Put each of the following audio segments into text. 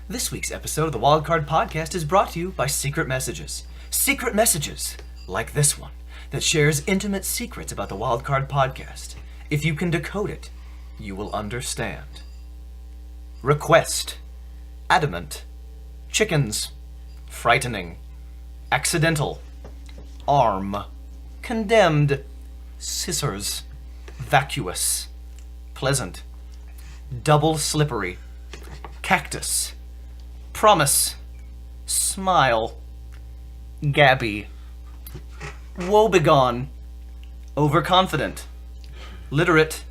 This week's episode of the Wildcard Podcast is brought to you by Secret Messages. Secret Messages, like this one, that shares intimate secrets about the Wildcard Podcast. If you can decode it, you will understand. Request. Adamant. Chickens. Frightening. Accidental. Arm. Condemned. Scissors. Vacuous. Pleasant. Double slippery. Cactus. Promise. Smile. Gabby. Woebegone. Overconfident. Literate.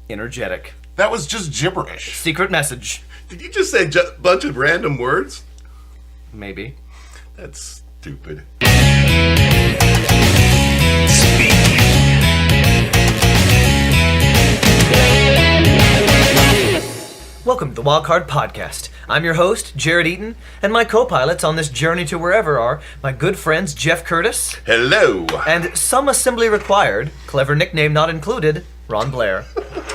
Energetic. That was just gibberish. Secret message. Did you just say a bunch of random words? Maybe. That's stupid. Welcome to the Wildcard Podcast. I'm your host, Jared Eaton, and my co-pilots on this journey to wherever are my good friends Jeff Curtis. Hello. And some assembly required, clever nickname not included, Ron Blair.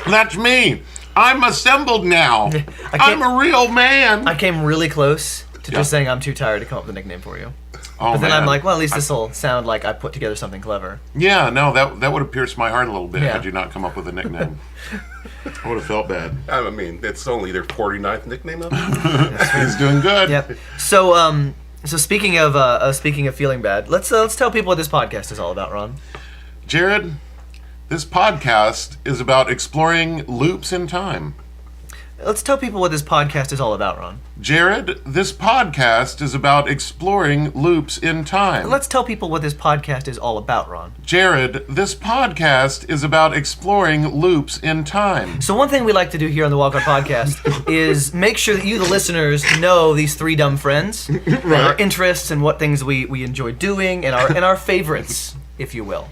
That's me. I'm assembled now. I'm a real man. I came really close to just saying I'm too tired to come up with a nickname for you. Oh, But then man. I'm like, well, at least this will sound like I put together something clever. Yeah, no, that would have pierced my heart a little bit Yeah. had you not come up with a nickname. I would have felt bad. I mean, it's only their 49th nickname of it. He's doing good. Yep. So speaking of feeling bad, let's tell people what this podcast is all about, Ron. Jared, this podcast is about exploring loops in time. Let's tell people what this podcast is all about, Ron. Jared, this podcast is about exploring loops in time. Let's tell people what this podcast is all about, Ron. Jared, this podcast is about exploring loops in time. So one thing we like to do here on the Wildcard Podcast is make sure that you, the listeners, know these three dumb friends, and our interests and what things we enjoy doing, and our favorites, if you will.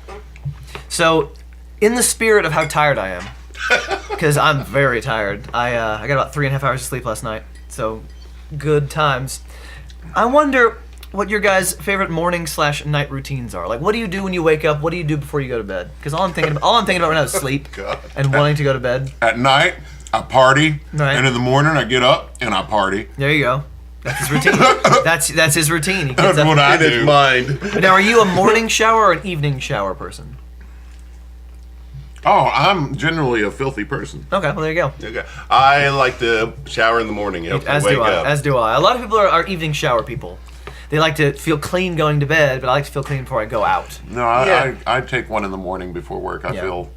So, in the spirit of how tired I am, because I'm very tired. I got about 3.5 hours of sleep last night, so good times. I wonder what your guys' favorite morning/night routines are. Like, what do you do when you wake up? What do you do before you go to bed? Because all I'm thinking about right now is sleep and wanting to go to bed. At night, I party, Right. and in the morning, I get up and I party. There you go. That's his routine. That's his routine. He gets That's up. what I In his do. mind. Now, are you a morning shower or an evening shower person? Oh, I'm generally a filthy person. Okay, well there you go. Okay. I like to shower in the morning. As wake do I. up. As do I. A lot of people are evening shower people. They like to feel clean going to bed, but I like to feel clean before I go out. No, Yeah. I take one in the morning before work. I Yeah. feel...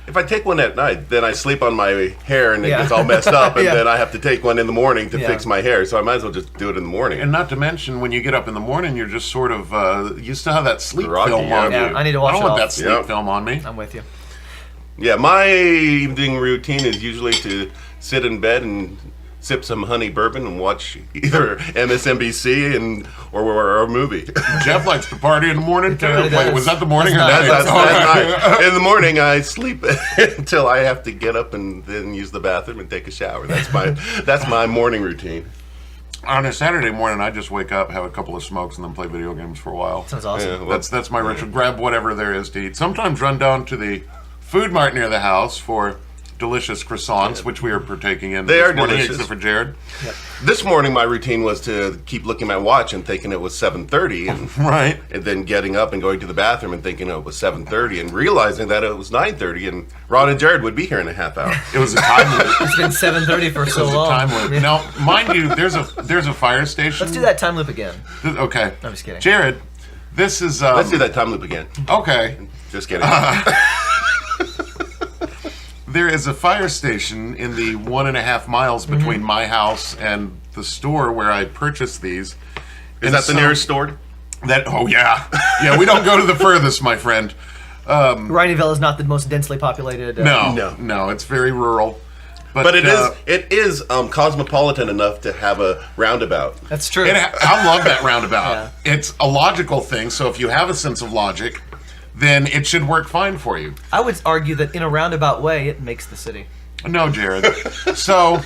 If I take one at night, then I sleep on my hair and it Yeah. gets all messed up, and Yeah. then I have to take one in the morning to Yeah. fix my hair. So I might as well just do it in the morning. And not to mention, when you get up in the morning, you're just sort of... you still have that sleep Groggy, film yeah. on Yeah, you. I need to wash I don't it want off. that sleep Yeah. film on me. I'm with you. Yeah, my evening routine is usually to sit in bed and sip some honey bourbon and watch either MSNBC or a movie. Jeff likes to party in the morning, too. really Wait, does. was that the morning or That's night? That's night. In the morning, I sleep until I have to get up and then use the bathroom and take a shower. That's my morning routine. On a Saturday morning, I just wake up, have a couple of smokes, and then play video games for a while. Sounds awesome. Yeah, well, That's my ritual. Grab whatever there is to eat. Sometimes run down to the food mart near the house for delicious croissants, which we are partaking in They this are morning, delicious. except for Jared. This morning, my routine was to keep looking at my watch and thinking it was 7:30, and Right. then getting up and going to the bathroom and thinking it was 7:30, and realizing that it was 9:30, and Ron and Jared would be here in a half hour. It was a time loop. It's been 7:30 for so It was a long. time loop. Yeah. Now, mind you, there's a fire station. Let's do that time loop again. Okay. I'm just kidding. Jared, this is... Let's do that time loop again. Okay. Just kidding. There is a fire station in the 1.5 miles between my house and the store where I purchased these. Is that the nearest store? Oh, yeah. Yeah, we don't go to the furthest, my friend. Rhineyville is not the most densely populated. No, it's very rural. But it is cosmopolitan enough to have a roundabout. That's true. I love that roundabout. It's a logical thing, so if you have a sense of logic, then it should work fine for you. I would argue that in a roundabout way, it makes the city. No, Jared. So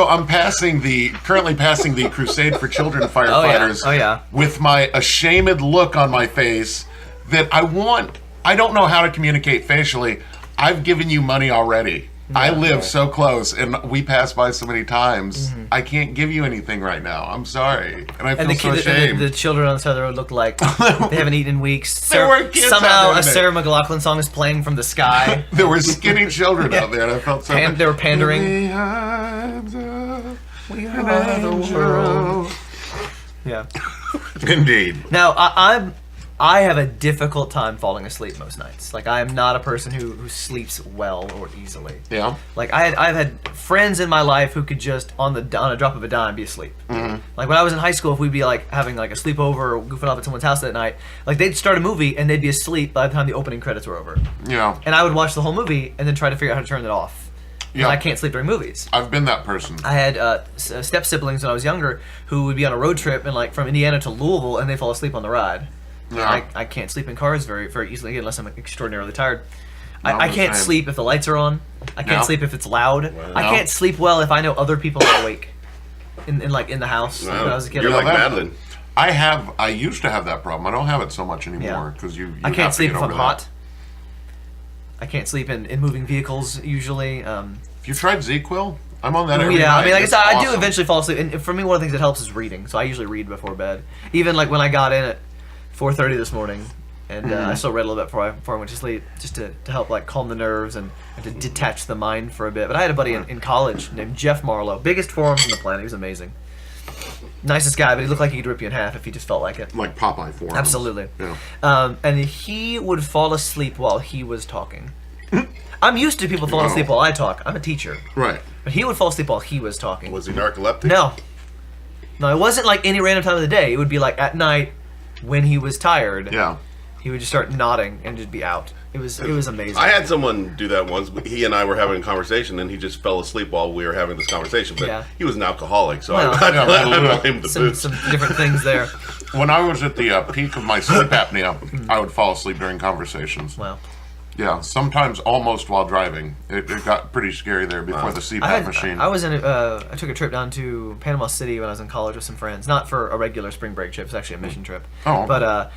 I'm currently passing the Crusade for Children firefighters Oh, yeah. with my ashamed look on my face that I don't know how to communicate facially. I've given you money already. I live so close, and we pass by so many times. I can't give you anything right now. I'm sorry, and I feel so ashamed. The children on the side of the road look like they haven't eaten in weeks. There were kids somehow out there a Sarah McLachlan song is playing from the sky. There were skinny children out there, and I felt so. They were pandering. We are the world. Yeah. Indeed. Now I have a difficult time falling asleep most nights. Like, I am not a person who sleeps well or easily. Yeah. Like, I've had friends in my life who could just, on a drop of a dime, be asleep. Like, when I was in high school, if we'd be, like, having, like, a sleepover or goofing off at someone's house that night, like, they'd start a movie and they'd be asleep by the time the opening credits were over. Yeah. And I would watch the whole movie and then try to figure out how to turn it off. Yeah. I can't sleep during movies. I've been that person. I had step siblings when I was younger who would be on a road trip and, like, from Indiana to Louisville, and they fall asleep on the ride. Yeah. I can't sleep in cars very, very easily unless I'm extraordinarily tired. No, I can't sleep if the lights are on. I can't No. sleep if it's loud. Wow. I can't sleep well if I know other people are awake in the house. Like, when I was a kid. You're like that- Madeline. I used to have that problem. I don't have it so much anymore because you I have can't to sleep get if I'm over hot. that. I can't sleep in moving vehicles usually. Have you tried ZQL? I'm on that every Yeah, night. I mean, like I It's said, I do awesome. eventually fall asleep. And for me, one of the things that helps is reading. So I usually read before bed. Even like when I got in at 4:30 this morning, and I still read a little bit before I went to sleep, just to help like calm the nerves and to detach the mind for a bit. But I had a buddy in college named Jeff Marlowe, biggest forearms on the planet. He was amazing, nicest guy, but he looked like he could rip you in half if he just felt like it. Like Popeye form. Absolutely. Yeah. And he would fall asleep while he was talking. I'm used to people falling asleep while I talk. I'm a teacher. Right. But he would fall asleep while he was talking. Was he narcoleptic? No, it wasn't like any random time of the day. It would be like at night when he was tired. Yeah. He would just start nodding and just be out. It was amazing. I had someone do that once. He and I were having a conversation, and he just fell asleep while we were having this conversation. But Yeah. he was an alcoholic, so Well, I blamed the some booze. different things there. When I was at the peak of my sleep apnea, I would fall asleep during conversations. Wow. Yeah, sometimes almost while driving. It got pretty scary there before the CPAP machine. I was in. I took a trip down to Panama City when I was in college with some friends. Not for a regular spring break trip. It's actually a mission trip. Oh. But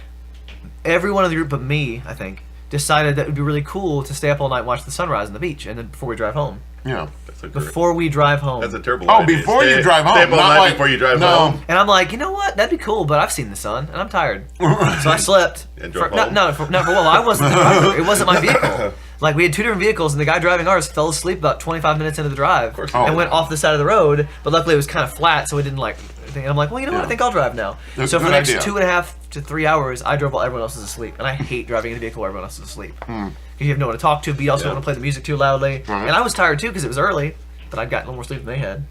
every one of the group but me, I think, decided that it would be really cool to stay up all night and watch the sunrise on the beach, and then before we drive home. Yeah. Before we drive home. That's a terrible Oh, idea. before you drive home, Stay up all not night like- before you drive no. home. And I'm like, you know what? That'd be cool, but I've seen the sun, and I'm tired. So I slept. And drove No, home? well, I wasn't the driver. It wasn't my vehicle. Like, we had two different vehicles, and the guy driving ours fell asleep about 25 minutes into the drive course. and Oh. went off the side of the road, but luckily it was kind of flat, so it didn't, like... And I'm like, well, you know what? I think I'll drive now. That's So a for the good next idea. 2.5 to 3 hours, I drove while everyone else was asleep. And I hate driving in a vehicle while everyone else is asleep. Because you have no one to talk to, but you also don't want to play the music too loudly. Right. And I was tired, too, because it was early, but I'd gotten a little more sleep than they had.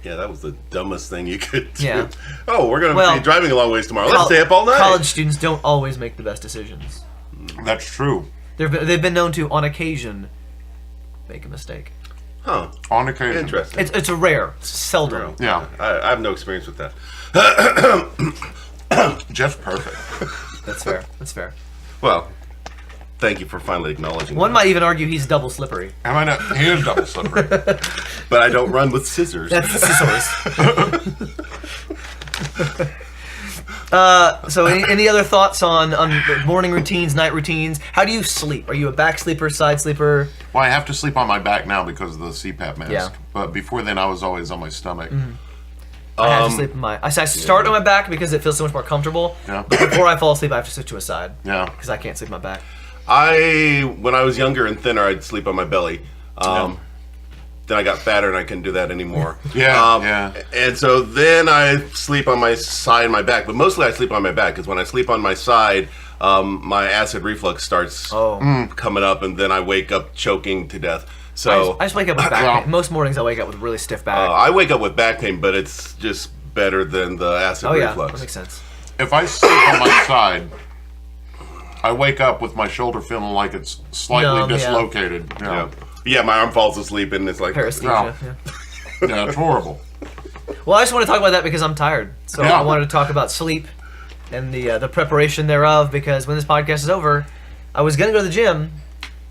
Yeah, that was the dumbest thing you could do. Yeah. Oh, we're going to Well, be driving a long ways tomorrow. Let's stay up all night. College students don't always make the best decisions. That's true. They've been known to, on occasion, make a mistake. Huh. On occasion. Interesting. It's a rare, seldom. Yeah. I have no experience with that. Just perfect. That's fair. That's fair. Well, thank you for finally acknowledging One that. might even argue he's double slippery. Am I not? He is double slippery. But I don't run with scissors. That's scissors. So any other thoughts on morning routines, night routines? How do you sleep? Are you a back sleeper, side sleeper? Well, I have to sleep on my back now because of the CPAP mask. Yeah. But before then, I was always on my stomach. I have to sleep on I start on my back because it feels so much more comfortable. Yeah. But before I fall asleep, I have to switch to a side. Yeah. Because I can't sleep on my back. When I was younger and thinner, I'd sleep on my belly. Then I got fatter and I couldn't do that anymore. Yeah. And so then I sleep on my side and my back, but mostly I sleep on my back because when I sleep on my side, my acid reflux starts coming up, and then I wake up choking to death. So I just wake up with back pain. Most mornings I wake up with really stiff back. I wake up with back pain, but it's just better than the acid yeah, reflux. that makes sense. If I sleep on my side, I wake up with my shoulder feeling like it's slightly Numb, yeah. dislocated. Yeah, my arm falls asleep and it's like Paresthesia. No. Yeah. Yeah, it's horrible. Well, I just want to talk about that because I'm tired. So Yeah. I wanted to talk about sleep and the preparation thereof, because when this podcast is over, I was going to go to the gym,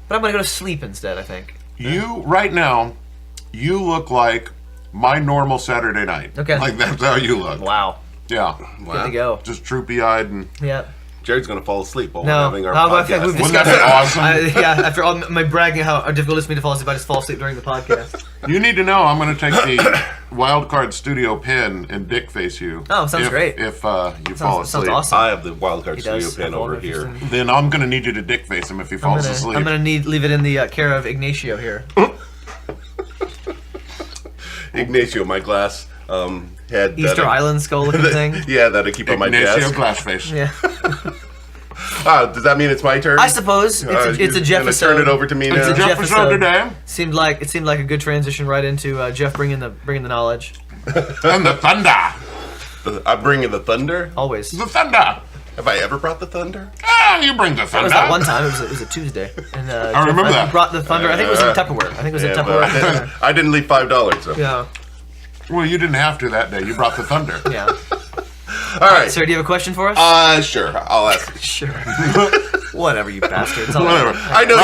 but I'm going to go to sleep instead, I think. You, right now, you look like my normal Saturday night. Okay. Like, that's how you look. Wow. Yeah. Good to go. Just droopy-eyed and... Yeah. Jared's going to fall asleep while No, we're having our I think podcast. we've Wouldn't that discussed be it. awesome? After all my bragging how difficult it is for me to fall asleep, I just fall asleep during the podcast. You need to know I'm going to take the Wildcard Studio pen and dick face you. Oh, sounds great. If you fall asleep. Sounds awesome. I have the Wildcard He Studio does pen have over all here. interesting- Then I'm going to need you to dick face him if he falls asleep. I'm gonna leave it in the care of Ignacio here. Ignacio, my glass head. Easter Island skull looking thing. Yeah, that I keep on my Ignacio desk. Glassface. Yeah. Does that mean it's my turn? I suppose it's a Jeff Gonna episode. turn it over to me It's now. a Jeff Episode episode. today. Seemed like a good transition right into Jeff bringing the knowledge. And the thunder. I'm bringing the thunder. Always. The thunder. Have I ever brought the thunder? Ah, you bring the It thunder. was that one time. It was a Tuesday, and I remember that. brought the thunder. I think it was in Tupperware. I think it was in Yeah, Tupperware. but I didn't leave $5. So. Yeah. Well, you didn't have to that day. You brought the thunder. Yeah. All right. Sir, do you have a question for us? Sure. I'll ask. Sure. Whatever, you bastards. Whatever. I know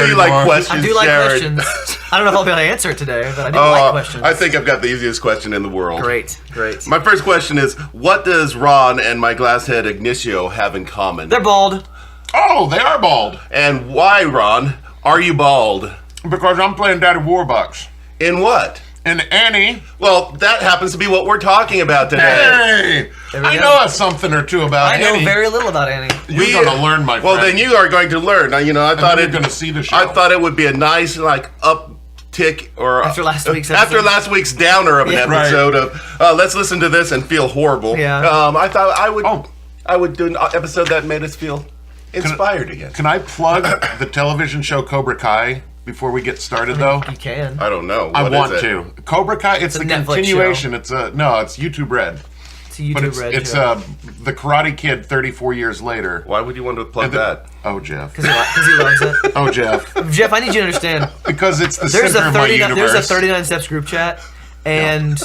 you like anymore. questions. I do like Jared. questions. I don't know if I'll be able to answer it today, but I do like questions. I think I've got the easiest question in the world. Great. My first question is, what does Ron and my glasshead Ignacio have in common? They're bald. Oh, they are bald. And why, Ron, are you bald? Because I'm playing Daddy Warbucks. In what? And Annie. Well, that happens to be what we're talking about today. Hey! There we I go. know a something or two about I know Annie. very little about Annie. You're going to learn, my friend. Well, then you are going to learn. Now, I thought you're gonna see the show. I thought it would be a nice, uptick or After last week's episode. after last week's downer of an Yeah. episode of let's listen to this and feel horrible. Yeah. I thought Oh. I would do an episode that made us feel inspired again. Can I plug the television show Cobra Kai before we get started, though? You can. I don't know. I What want is it? to. Cobra Kai, it's a the Netflix continuation. It's YouTube Red. It's a YouTube But Red it's show. the Karate Kid 34 years later. Why would you want to plug that? Oh, Jeff. Because he loves it. Oh, Jeff. Jeff, I need you to understand. Because it's the There's center a of my 39. universe. There's a 39 steps group chat, and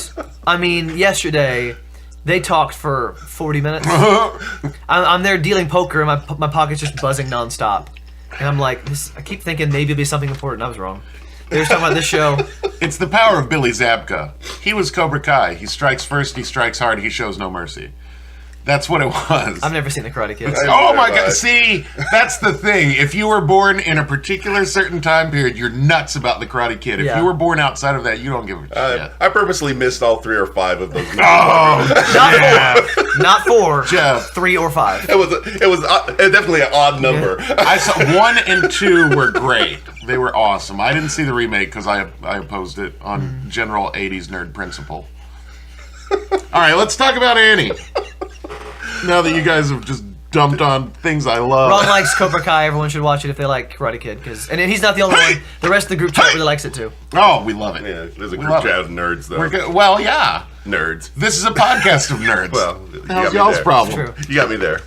I mean, yesterday they talked for 40 minutes. I'm there dealing poker, and my pocket's just buzzing nonstop, and I'm like, I keep thinking maybe it'll be something important. I was wrong. They were talking about this show. It's the power of Billy Zabka. He was Cobra Kai. He strikes first, he strikes hard, he shows no mercy. That's what it was. I've never seen the Karate Kid. Oh my God! See, that's the thing. If you were born in a particular certain time period, you're nuts about the Karate Kid. If Yeah. you were born outside of that, you don't give a shit. I purposely missed all 3 or 5 of those movies. Not 4, Jeff. 3 or 5. It was definitely an odd number. I saw 1 and 2 were great. They were awesome. I didn't see the remake because I opposed it on general 80s nerd principle. All right, let's talk about Annie. Now that you guys have just dumped on things I love. Ron likes Cobra Kai. Everyone should watch it if they like Karate Kid, and he's not the only one. The rest of the group chat really likes it too. Oh, we love it. Yeah, there's a We group love chat it. of nerds, though. We're good. Well, yeah. Nerds. This is a podcast of nerds. Well, you How's got me y'all's there. problem? True. You got me there.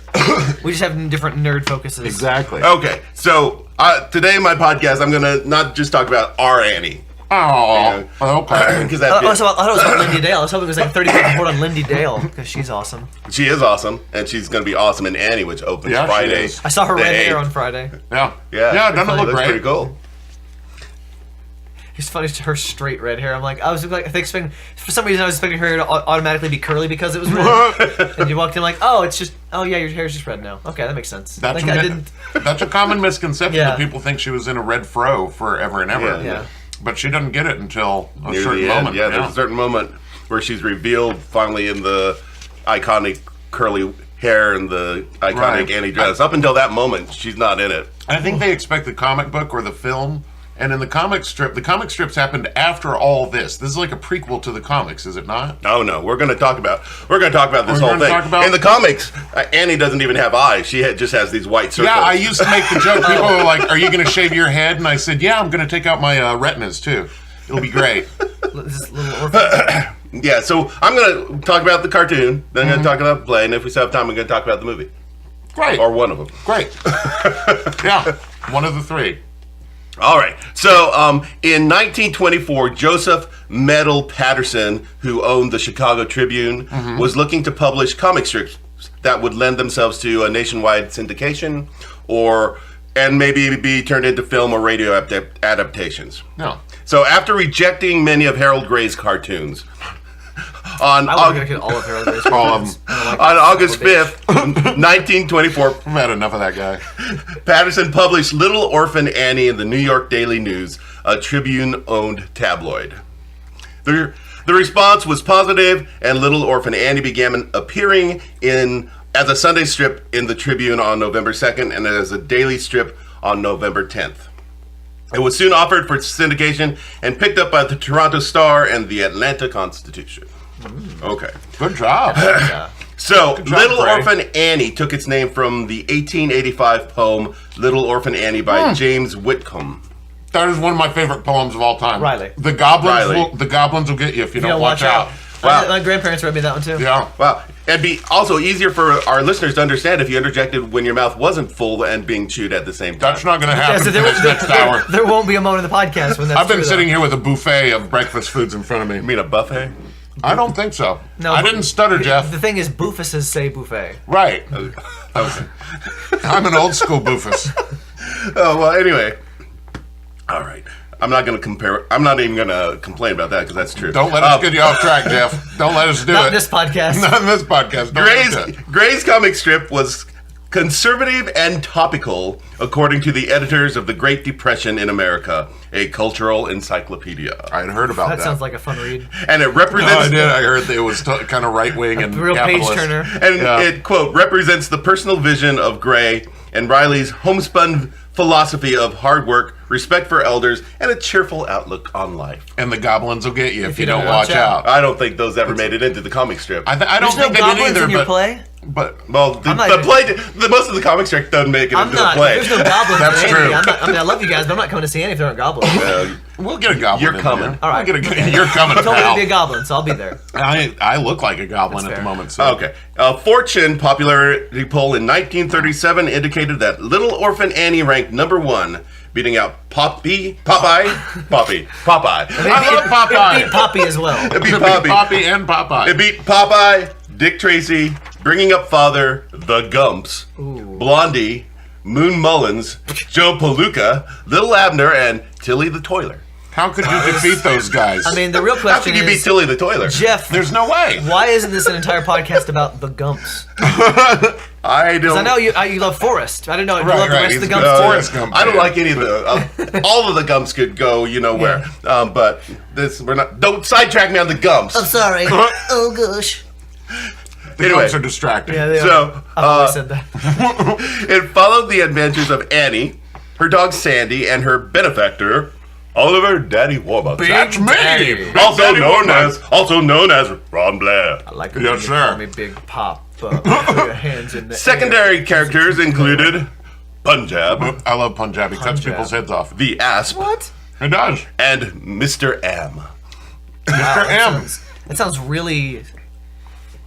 We just have different nerd focuses. Exactly. Okay, so today in my podcast, I'm going to not just talk about our Annie. Oh, okay. Because I thought it that was about Lindy Dale. I was hoping it was like a 30-minute report on Lindy Dale because she's awesome. she is awesome, and she's going to be awesome in Annie, which opens Yeah, she Friday. is. I saw her the red hair 8th. on Friday. Yeah. Yeah, Yeah, doesn't it look That's great? pretty cool. It's funny, her straight red hair. I'm like, I think expecting, for some reason I was expecting her hair to automatically be curly because it was red. And you walked in like, oh yeah, your hair's just red now. Okay, that makes sense. That's, Like, I didn't. that's a common misconception Yeah. that people think she was in a red fro forever and ever. Yeah. But she doesn't get it until a Near certain the end. moment. Yeah, there's a certain moment where she's revealed finally in the iconic curly hair and the iconic Right. Annie dress. Up until that moment, she's not in it. I think they expect the comic book or the film. And in the comic strips happened after all this. This is like a prequel to the comics, is it not? Oh no, we're going to talk about this We're whole gonna thing. talk about- In the comics, Annie doesn't even have eyes. She just has these white circles. Yeah, I used to make the joke. People were like, "Are you going to shave your head?" And I said, "Yeah, I'm going to take out my retinas too. It'll be great." This Little Orphan. Yeah, so I'm going to talk about the cartoon, then I'm going to talk about the play, and if we still have time, I'm going to talk about the movie. Great. Or one of them. Great. Yeah, one of the 3. All right. So, in 1924, Joseph Medal Patterson, who owned the Chicago Tribune, was looking to publish comic strips that would lend themselves to a nationwide syndication, and maybe be turned into film or radio adaptations. No. So, after rejecting many of Harold Gray's cartoons, On I would get all of Harold Gray's All of cartoons. them. I don't like On that August son of a bitch. 5th, 1924, I've had enough of that guy. Patterson published Little Orphan Annie in the New York Daily News, a Tribune-owned tabloid. The response was positive, and Little Orphan Annie began appearing as a Sunday strip in the Tribune on November 2nd and as a daily strip on November 10th. It was soon offered for syndication and picked up by the Toronto Star and the Atlanta Constitution. Okay. Good job. So, job, Little Gray. Orphan Annie took its name from the 1885 poem Little Orphan Annie by James Whitcomb. That is one of my favorite poems of all time. Riley. The goblins Riley. the goblins will get you if you You don't watch out. Wow. My grandparents read me that one too. Yeah. Wow. It'd be also easier for our listeners to understand if you interjected when your mouth wasn't full and being chewed at the same time. That's not going to Yeah, happen so for this next hour. there won't be a moment in the podcast when that's I've been true, sitting though. here with a buffet of breakfast foods in front of You me. mean a buffet? I don't think so. No, I didn't stutter, Jeff. The thing is, boofuses say buffet. Right. Okay. I'm an old school boofus. Oh, well, anyway. All right. I'm not even going to complain about that because that's true. Don't let us get you off track, Jeff. Don't let us do Not it. this podcast. Not in this podcast. Don't let us do it. Gray's comic strip was conservative and topical, according to the editors of The Great Depression in America, a cultural encyclopedia. I had heard about that. That sounds like a fun read. And it No, represents... I did. I heard that it was kind of right wing and Real page capitalist. turner. And Yeah. it, quote, represents the personal vision of Gray and Riley's homespun philosophy of hard work, respect for elders, and a cheerful outlook on life. And the goblins will get you if you don't watch out. I don't think those ever made it into the comic strip. I don't There's no think they did goblins either, in your but play? but Well, the I'm not play, most of the comic strip doesn't make it I'm into the not. play. There's no goblins That's in true. Annie. I mean, I love you guys, but I'm not coming to see Annie if there aren't goblins. we'll get a goblin. You're in coming. there. All right. We'll get a, you're coming, You told me to pal. be a goblin, so I'll be there. I look like a goblin That's at the fair. moment. So. Okay. A Fortune popularity poll in 1937 indicated that Little Orphan Annie ranked number 1, beating out Popeye. I love It Popeye. beat Poppy as well. It beat It beat Poppy. Poppy and Popeye. It beat Popeye, Dick Tracy, Bringing Up Father, The Gumps, Blondie, Moon Mullins, Joe Palooka, Little Abner, and Tilly the Toiler. How could you defeat those guys? I mean, the real How question could you beat is, Tilly the Toiler? Jeff, there's no way. why isn't this an entire podcast about the Gumps? I don't. I know you love Forrest. I didn't know you Right, love the right. rest of the He's Gumps. good. too. Forrest Gump. I don't like any of the. All of the Gumps could go, you know where. But we're not. Don't sidetrack me on the Gumps. I'm sorry. Oh gosh. The Anyway. gumps are distracting. Yeah, they So, are. I've always said that. It followed the adventures of Annie, her dog Sandy, and her benefactor, Oliver Daddy Warbucks. That's me. Daddy. Also known as Ron Blair. I like it Yes, when you sir. call me Big Pop. Put your hands in the Secondary characters included Punjab, I love Punjabi. Cuts Punjab. people's heads off. the Asp, What? It does. and Mr. M. Wow, Mr. M. That sounds really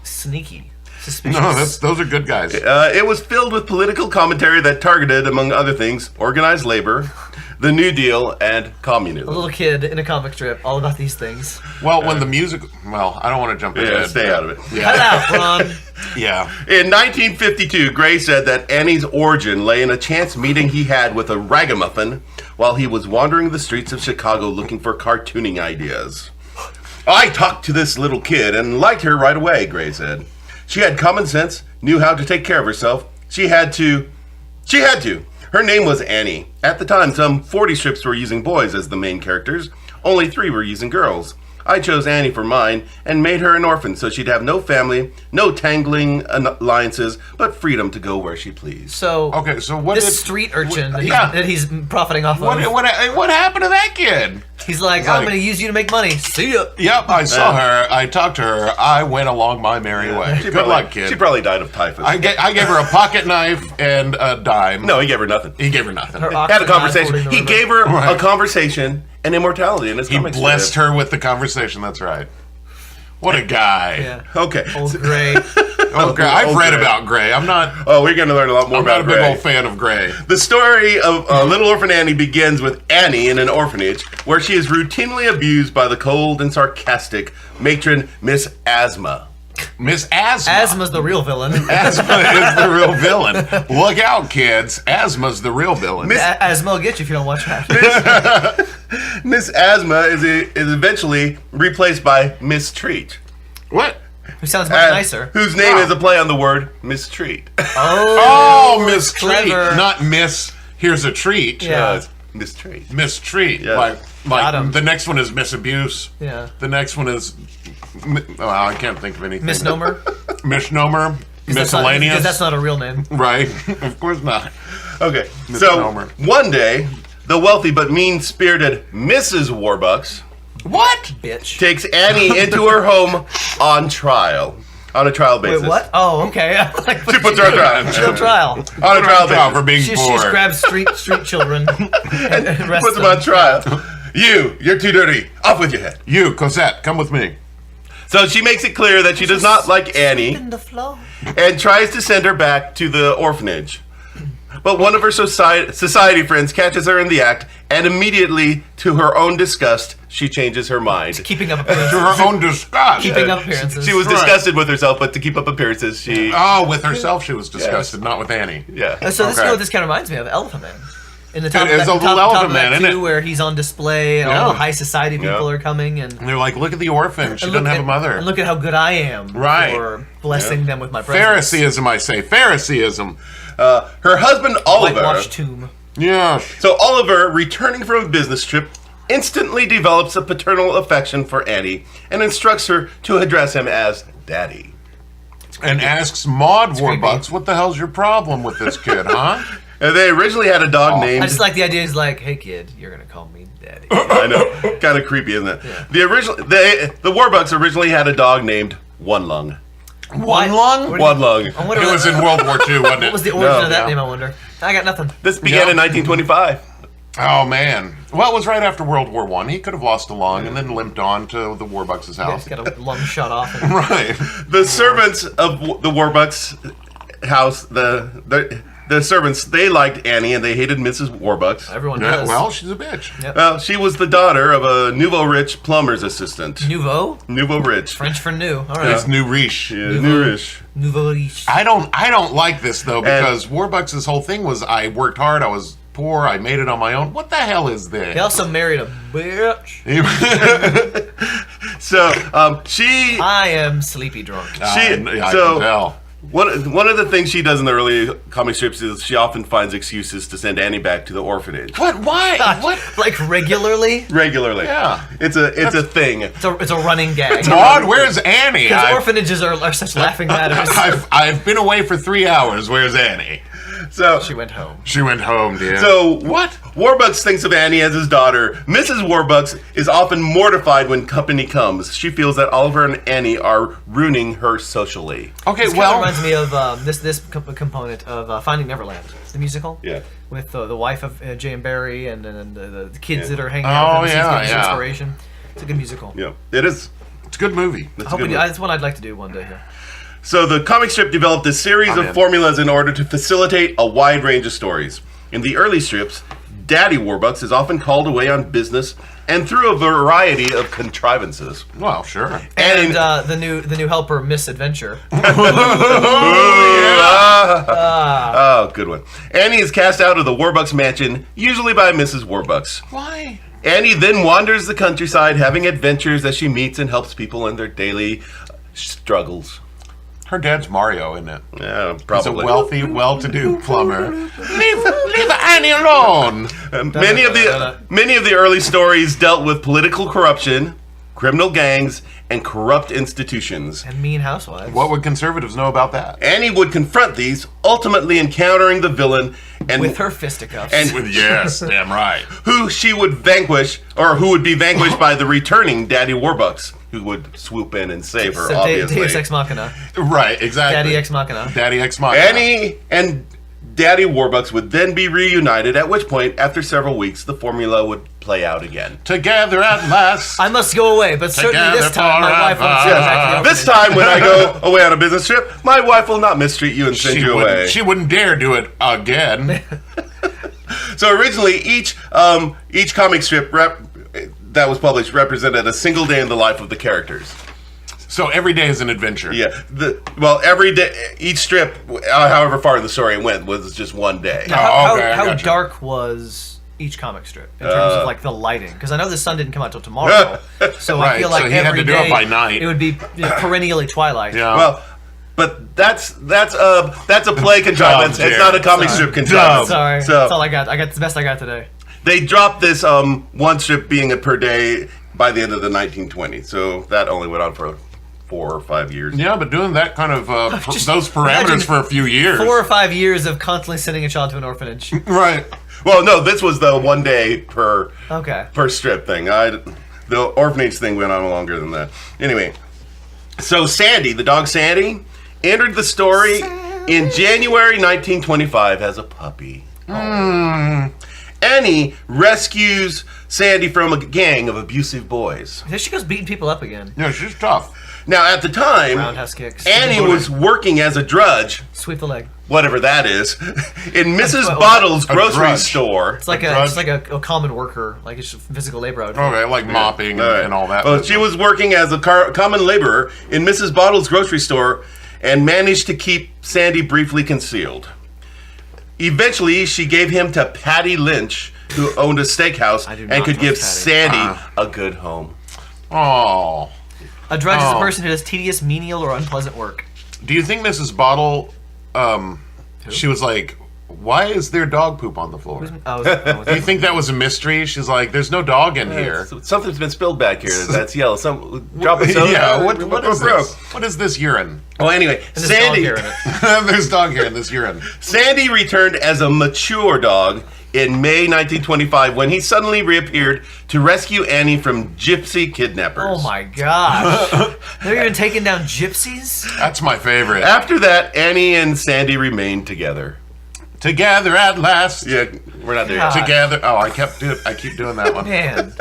sneaky. Suspicious. No, those are good guys. It was filled with political commentary that targeted, among other things, organized labor, the New Deal, and a communism. little kid in a comic strip all about these things. Well, when the music... Well, I don't want to jump in. Yeah, stay out of it. Cut it out, Ron. Yeah. In 1952, Gray said that Annie's origin lay in a chance meeting he had with a ragamuffin while he was wandering the streets of Chicago looking for cartooning ideas. I talked to this little kid and liked her right away, Gray said. She had common sense, knew how to take care of herself. She had to. Her name was Annie. At the time, some 40 strips were using boys as the main characters. Only 3 were using girls. I chose Annie for mine and made her an orphan so she'd have no family, no tangling alliances, but freedom to go where she pleased. So, Okay, so what this did- street urchin Yeah. that he's profiting off of, What happened to that kid? he's like, I'm going to use you to make money. See ya. Yep, I saw her. I talked to her. I went along my merry way. She Good probably- luck, kid. She probably died of typhus. I gave her a pocket knife and a dime. No, he gave her nothing. He gave her nothing. Her ox Had a died conversation. fording the He river. gave her Right. a conversation and immortality in his He comic blessed strip. her with the conversation. That's right. What a guy. Yeah. Okay. Old Gray. Oh, Gray. I've Old read Gray. about Gray. I'm not Oh, we're going to learn a lot more a about big Gray. old fan of Gray. The story of Little Orphan Annie begins with Annie in an orphanage where she is routinely abused by the cold and sarcastic matron Miss Asthma. Miss Asthma. Asthma's the real villain. Asthma is the real villain. Look out, kids. Asthma's the real villain. Asthma will get you if you don't watch that. Miss Asthma is eventually replaced by Miss Treat. What? Who sounds much nicer. Whose name is a play on the word mistreat. Oh, mistreat. clever. Not miss, here's a treat. Yeah. Mistreat. Mistreat. Yeah. Like the next one is misabuse. Yeah. The next one is, I can't think of anything. Misnomer. Misnomer. Miscellaneous. Because that's not a real name. Right. Of course not. Okay. Misnomer. So one day, the wealthy but mean-spirited Mrs. Warbucks What? Bitch. takes Annie into her home on a trial basis. Wait, what? Oh, okay. Like, She puts her on trial. Chill trial. On a trial basis. for being She poor. grabs street children and arrests Puts them on trial. You're too dirty. Off with your head. You, Cosette, come with me. So she makes it clear that she does not like Annie In the flow. and tries to send her back to the orphanage. But one of her society friends catches her in the act, and immediately, to her own disgust, she changes her mind. Keeping up To appearances. her own disgust. Keeping up appearances. She was Right. disgusted with herself, but to keep up appearances, she... Oh, with herself she was disgusted, not with Annie. Yeah. So this Okay. is what this kind of reminds me of, Elephant Man. In the top, It is of a that, little top Elephant of that Man, isn't too, it? where he's on display and all Yeah. the high society people are coming and And they're like, look at the orphan. She doesn't have a mother. And look at how good I am Right. for blessing them with my presence. Phariseeism, I say. Phariseeism. Her husband, Oliver... Whitewash tomb. Yes. So Oliver, returning from a business trip, instantly develops a paternal affection for Annie and instructs her to address him as Daddy. And asks Maud creepy. Warbucks, what the hell's your problem with this kid, huh? And they originally had a dog named... I just like the idea. He's like, hey kid, you're gonna call me daddy. I know. Kind of creepy, isn't it? Yeah. The Warbucks originally had a dog named One Lung. Why- Lung? What One Lung. I wonder It was in World War II, wasn't it? what was the origin No. of that Yeah. name, I wonder? I got nothing. This began in 1925. Oh, man. Well, it was right after World War I. He could have lost a lung and then limped on to the Warbucks' house. He's got a lung shot off. And Right. The servants of the Warbucks house, the servants, they liked Annie and they hated Mrs. Warbucks. everyone Yeah, does. well, she's a bitch. Yep. Well, she was the daughter of a nouveau rich plumber's assistant. Nouveau? Nouveau rich. French for new. All right. It's new riche. Yeah, new rich. Nouveau riche. I don't like this, though, because Warbucks' whole thing was I worked hard, I was poor, I made it on my own. What the hell is They this? also married a bitch. So, she... I am sleepy drunk. I can tell. One of the things she does in the early comic strips is she often finds excuses to send Annie back to the orphanage. What? Why? What? Like regularly? Regularly. Yeah. It's a thing. It's a running gag. Maud, where's Annie? Because orphanages are such laughing matters. I've been away for 3 hours. Where's Annie? So She went home. She went home, dear. So what? Warbucks thinks of Annie as his daughter. Mrs. Warbucks is often mortified when company comes. She feels that Oliver and Annie are ruining her socially. Okay, This kind of well, reminds me of this component of Finding Neverland, the musical. Yeah. With the wife of Jay and Barry and the kids that are hanging Oh, out with them. yeah, It's yeah. inspiration. It's a good musical. Yeah, it is. it's a good movie. It's I a hope good we do. one. That's one I'd like to do one day here. So the comic strip developed a series I'm of in. formulas in order to facilitate a wide range of stories. In the early strips, Daddy Warbucks is often called away on business and through a variety of contrivances. Well, sure. And the new helper, Miss Adventure. Oh, good one. Annie is cast out of the Warbucks mansion, usually by Mrs. Warbucks. Why? Annie then wanders the countryside, having adventures as she meets and helps people in their daily struggles. Her dad's Mario, isn't it? Yeah, He's a probably. wealthy, well-to-do plumber. Leave Annie alone. Many of the early stories dealt with political corruption, criminal gangs, and corrupt institutions. And mean housewives. What would conservatives know about that? Annie would confront these, ultimately encountering the villain and With her fisticuffs. and Yes, damn right. who she would vanquish, or who would be vanquished by the returning Daddy Warbucks, who would swoop in and save her, so obviously. Deus Ex Machina. Right, exactly. Daddy Ex Machina. Daddy Ex Machina. Annie and Daddy Warbucks would then be reunited, at which point, after several weeks, the formula would play out again. Together at last. I must go away, but certainly this Together time my wife won't forever. send me back to the This orphanage. time, when I go away on a business trip, my wife will not mistreat you and send you away. She wouldn't dare do it again. So originally, each comic strip that was published represented a single day in the life of the characters. So every day is an adventure. Yeah. Every day, each strip, however far in the story it went, was just one day. Oh, okay, I How gotcha. dark was each comic strip in terms of like the lighting? Because I know the sun didn't come out till tomorrow, so I feel like so he had every to do day it by night. it would be perennially twilight. Yeah. Well, but that's a play contrivance. It's not a comic strip contrivance. Sorry, So that's all I got. I got the best I got today. they dropped this one strip being a per day by the end of the 1920s. So that only went on for 4 or 5 years. Yeah, but doing that kind of Just those imagine parameters for a few years. 4 or 5 years of constantly sending a child to an orphanage. Right. Well, no, this was the 1 day per Okay. strip thing. The orphanage thing went on longer than that. Anyway, so Sandy, the dog Sandy, entered the story in January 1925 as a puppy. Annie rescues Sandy from a gang of abusive boys. There she goes beating people up again. Yeah, she's tough. Now, at the time, Roundhouse kicks. Annie was working as a drudge, Sweep the leg. whatever that is, in Mrs. What- Bottle's grocery drudge. store. It's like drudge? just like a common worker, like it's just physical labor. Okay, like mopping and all that. Well, she was working as a common laborer in Mrs. Bottle's grocery store and managed to keep Sandy briefly concealed. Eventually, she gave him to Patty Lynch, who owned a steakhouse I do and not could give trust Patty. Sandy a good home. Oh. A drudge is a Oh. person who does tedious, menial, or unpleasant work. Do you think Mrs. Bottle, she was like, why is there dog poop on the floor? Do you think that was a mystery? She's like, there's no dog in here. Something's been spilled back here. That's yellow. Drop a soda. Yeah, what is broke? this? What is this urine? Well, anyway, There's Sandy. dog hair in it. There's dog hair in this urine. Sandy returned as a mature dog in May 1925 when he suddenly reappeared to rescue Annie from gypsy kidnappers. Oh my gosh. They're even taking down gypsies? That's my favorite. After that, Annie and Sandy remained together. Together at last. Yeah, we're not there yet. God. Together. Oh, I keep doing that one. Man.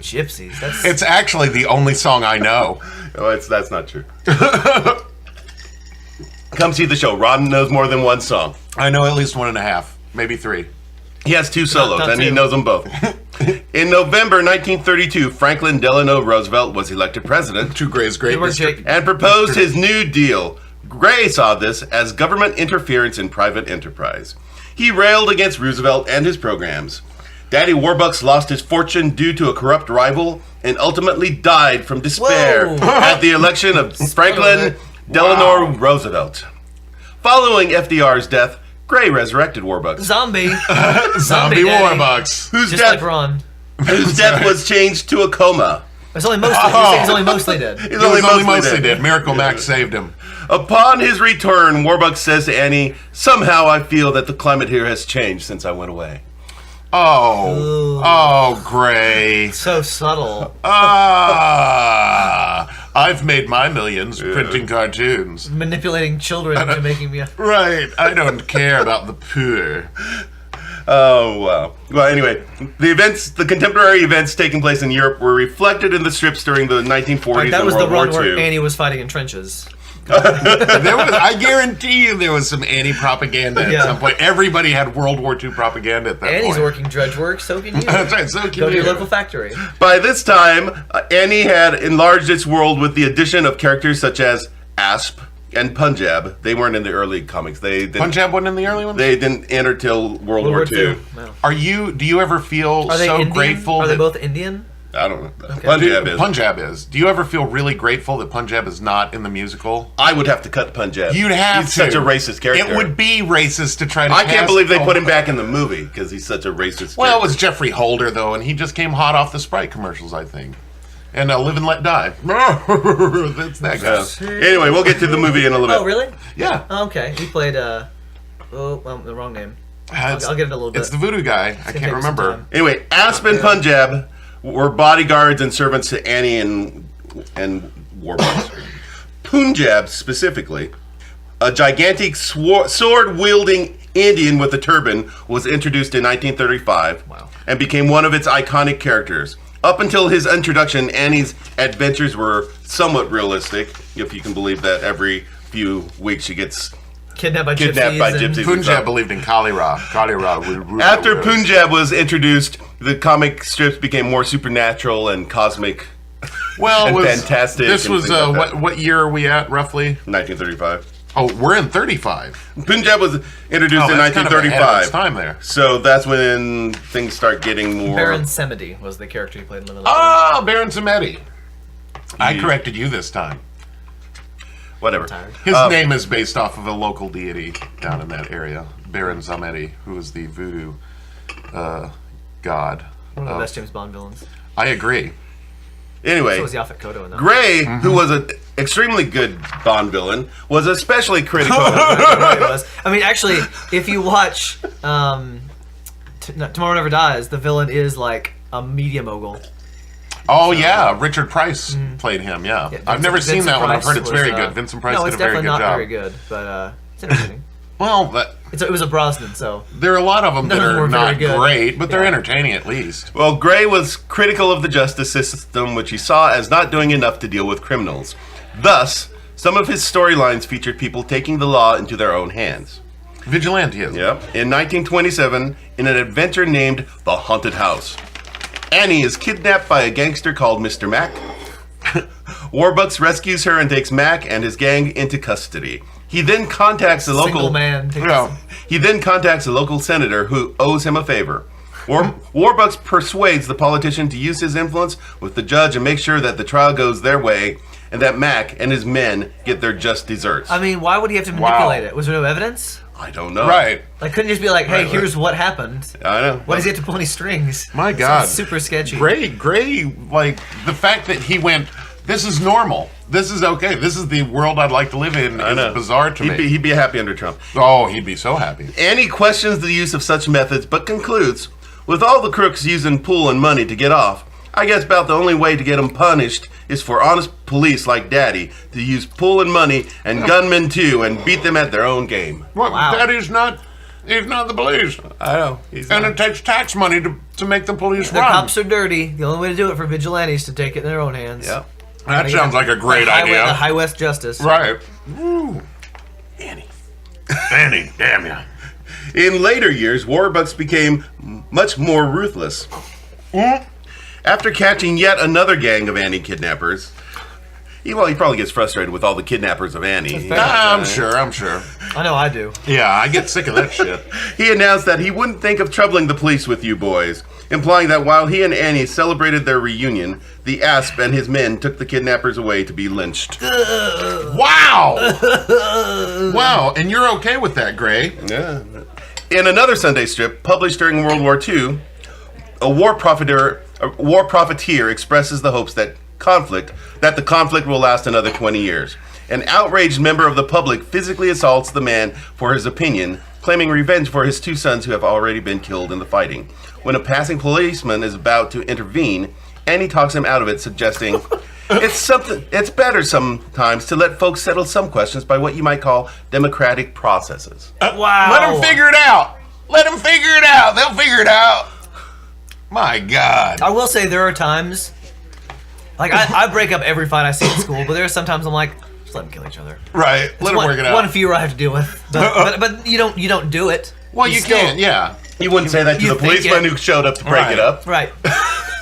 Gypsies. That's It's actually the only song I know. Oh, that's not true. Come see the show. Ron knows more than one song. I know at least 1.5, maybe 3. He has 2 solos, not and he two. knows them both. In November 1932, Franklin Delano Roosevelt was elected president Two Gray's Great Good work, District. Jake. and proposed his New Deal. Gray saw this as government interference in private enterprise. He railed against Roosevelt and his programs. Daddy Warbucks lost his fortune due to a corrupt rival and ultimately died from despair Whoa. at the election of Franklin Delano Roosevelt. Following FDR's death, Gray resurrected Warbucks, zombie. Zombie Daddy. Warbucks. whose Just death like Ron. was changed to a coma. It's only mostly, he's only mostly dead. He's He was only mostly dead. Miracle Max saved him. Upon his return, Warbucks says to Annie, "Somehow I feel that the climate here has changed since I went away." Oh. Ooh. Oh, Gray. So subtle. I've made my millions printing cartoons. Manipulating children into making me a... Right. I don't care about the poor. Oh, wow. Well, anyway, the contemporary events taking place in Europe were reflected in the strips during the 1940s that and was the World War run where II. Annie was fighting in trenches. I guarantee you there was some anti-propaganda at Yeah. some point. Everybody had World War II propaganda at that Annie's point. working drudge work, so can you. That's right. So Go to your cute. local factory. By this time, Annie had enlarged its world with the addition of characters such as Asp and Punjab. They weren't in the early comics. They didn't, Punjab wasn't in the early ones? They didn't enter till World War II. No. Do you ever feel Are they so Indian? grateful Are they that both Indian? I don't know. Punjab is. Punjab is. Do you ever feel really grateful that Punjab is not in the musical? I would have to cut Punjab. You'd have He's to. such a racist character. It would be racist to try to I can't cast- believe they put him back in the movie because he's such a racist Well, it character. was Jeffrey Holder, though, and he just came hot off the Sprite commercials, I think. And Live and Let Die. That's that guy. Anyway, we'll get to the movie in a little bit. Oh, really? Yeah. Oh, okay. He played, the wrong name. It's- I'll get it a little bit. It's the voodoo guy. I take can't me some remember. time. Anyway, Asp and Punjab were bodyguards and servants to Annie and Warbucks. Punjab, specifically, a gigantic sword-wielding Indian with a turban, was introduced in 1935 and became one of its iconic characters. Up until his introduction, Annie's adventures were somewhat realistic, if you can believe that every few weeks she gets Kidnapped by kidnapped by gypsies. gypsies. Punjab believed in Kali Ra. After Punjab was introduced, the comic strips became more supernatural and cosmic. Well, and was, fantastic This and was things like that. what year are we at roughly? 1935. Oh, we're in 35. Punjab was introduced in that's kind of ahead of 1935. its time there. So that's when things start getting more. Baron Samedi was the character he played in Limited. Ah, Baron Samedi. I corrected you this time. Whatever. His name is based off of a local deity down in that area, Baron Samedi, who is the voodoo god. One of the best James Bond villains. I agree. Anyway, So was Yaphet Kotto in that. Gray, who was an extremely good Bond villain, was especially critical. Right, it was. I mean, actually, if you watch Tomorrow Never Dies, the villain is like a media mogul. Oh, yeah. Richard Price played him, yeah. Yeah, I've never seen Vincent that one. I've heard Price it's very was, good. Vincent Price no, did it's a very definitely good not job. very good, but it's entertaining. Well, It was a Brosnan, so there are a lot of them that None of them are were very not good. great, but they're Yeah. entertaining at least. Well, Gray was critical of the justice system, which he saw as not doing enough to deal with criminals. Thus, some of his storylines featured people taking the law into their own hands. Vigilantism. Yep. In 1927, in an adventure named The Haunted House, Annie is kidnapped by a gangster called Mr. Mac. Warbucks rescues her and takes Mac and his gang into custody. He then contacts a local single man. He then contacts a local senator who owes him a favor. Warbucks persuades the politician to use his influence with the judge and make sure that the trial goes their way and that Mac and his men get their just desserts. I mean, why would he have to manipulate it? Was there no evidence? I don't know. Right. Like, couldn't he just be like, hey, Right. here's what happened? I know. Why does he have to pull any strings? My God. Sounds super sketchy. Gray, like, the fact that he went, this is normal. This is okay. This is the world I'd like to live in is bizarre to me. He'd be happy under Trump. Oh, he'd be so happy. Annie questions the use of such methods, but concludes, with all the crooks using pool and money to get off, I guess about the only way to get them punished is for honest police like Daddy to use pool and money and gunmen too and beat them at their own game. Well, Wow. Daddy's not, he's not the police. I know. And it takes tax money to make the police The run. cops are dirty. The only way to do it for vigilantes is to take it in their own hands. Yeah. That sounds like a great The idea. High West Justice. Right. Annie. Annie, damn ya. In later years, Warbucks became much more ruthless. After catching yet another gang of Annie kidnappers, he probably gets frustrated with all the kidnappers of Annie. I'm sure. I know I do. Yeah, I get sick of that shit. He announced that he wouldn't think of troubling the police with you boys, implying that while he and Annie celebrated their reunion, the Asp and his men took the kidnappers away to be lynched. Wow! Wow, and you're okay with that, Gray? Yeah. In another Sunday strip published during World War II, a war profiteer expresses the hopes that the conflict will last another 20 years. An outraged member of the public physically assaults the man for his opinion, claiming revenge for his two sons who have already been killed in the fighting. When a passing policeman is about to intervene, Annie talks him out of it, suggesting it's better sometimes to let folks settle some questions by what you might call democratic processes. Wow. Let them figure it out. Let them figure it out. They'll figure it out. My God. I will say there are times, like I break up every fight I see in school, but there are sometimes I'm like, just let them kill each other. Right. Let them work it out. One fewer I have to deal with, but you don't do it. Well, you still- can't, yeah. You wouldn't say that to You the think policeman it- who showed up to break it up. Right.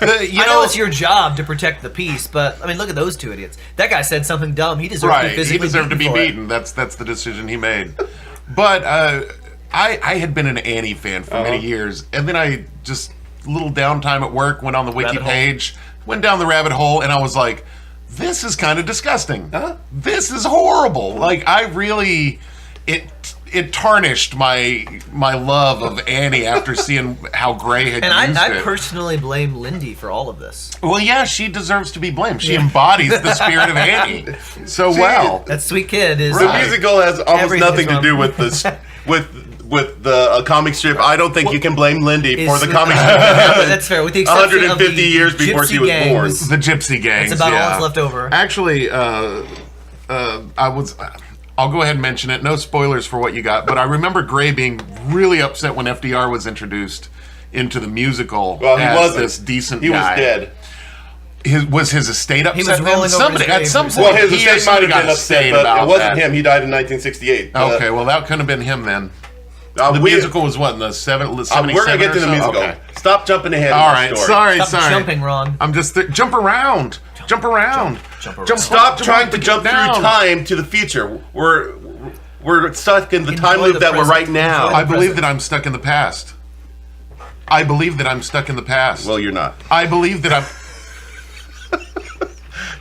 You I know it's your job to protect the peace, but I mean, look at those two idiots. That guy said something dumb. He deserved to be right. physically He deserved to be for it. beaten. That's the decision he made. But I had been an Annie fan for many years, and then I just little downtime at work, went on the wiki Rabbit hole. page, went down the rabbit hole, and I was like, this is kind of disgusting. This is horrible. Like, I really it tarnished my love of Annie after seeing how Gray had And used I it. personally blame Lindy for all of this. Well, yeah, she deserves to be blamed. She embodies the spirit of Annie so well. That sweet kid is. The musical has almost Everything's nothing to wrong. do with this, with the comic strip. I don't think you can blame Lindy for is- the comic strip that happened. That's fair. With the exception 150 of the years before she was gypsy born. gangs. The gypsy gangs. That's about all yeah. that's left over. Actually, I'll go ahead and mention it. No spoilers for what you got, but I remember Gray being really upset when FDR was introduced into the musical. Well, he as wasn't. this decent He was guy. dead. Was his estate upset? was then? rolling over Somebody his grave at some or point. Well, his he or estate might somebody have got been upset, upset but about it wasn't that. him. He died in 1968. Okay, well that couldn't have been him then. The musical was what in the 77? We're gonna get to the musical. Okay. Stop jumping ahead. All in right, the story. Stop sorry. jumping, Ron. I'm just jump around. Jump around. Jump around. Stop trying to jump down. through time to the future. We're stuck in the Enjoy time loop the that we're present. right now. Enjoy I believe that I'm stuck in the past. I believe that I'm stuck in the past. Well, you're not. I believe that I'm...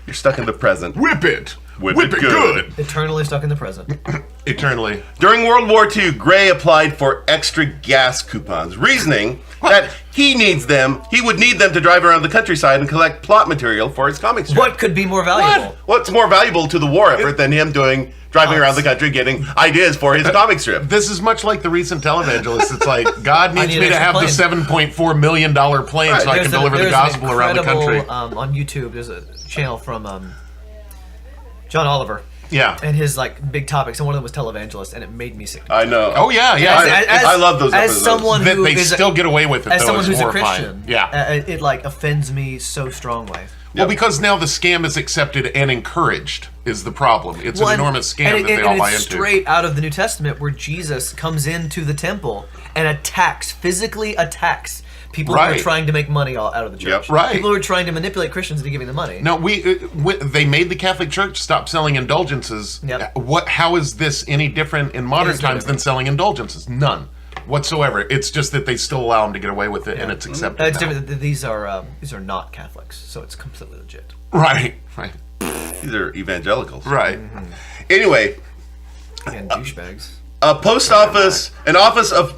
You're stuck in the present. Whip it! Whip Whip it it good. good! Eternally stuck in the present. Eternally. During World War II, Gray applied for extra gas coupons, reasoning that he would need them to drive around the countryside and collect plot material for his comic strip. What could be more valuable? What's more valuable to the war effort than him driving around the country getting ideas for his comic strip? This is much like the recent televangelist. It's like, God needs need me an to have the extra $7.4 million plane so I can deliver the gospel around the country. On YouTube, there's a channel from John Oliver. Yeah. And his big topics, and one of them was televangelist, and it made me sick. I know. Oh, yeah. I love those as episodes. someone who They is still get away with it, as though. someone It's who's a horrifying. Christian. Yeah. It offends me so strongly. Well, because now the scam is accepted and encouraged is the problem. It's an enormous scam that they all buy it's into. straight out of the New Testament, where Jesus comes into the temple and physically attacks people who are trying to make money out of the church. Yep. Right. People who are trying to manipulate Christians into giving them money. No, they made the Catholic Church stop selling indulgences. Yep. How is this any different in modern It is no times than different. selling indulgences? None whatsoever. It's just that they still allow them to get away with it, and it's accepted. It's now. different. These are not Catholics, so it's completely legit. Right. These are evangelicals. Right. Anyway, And douchebags. a post office, an office of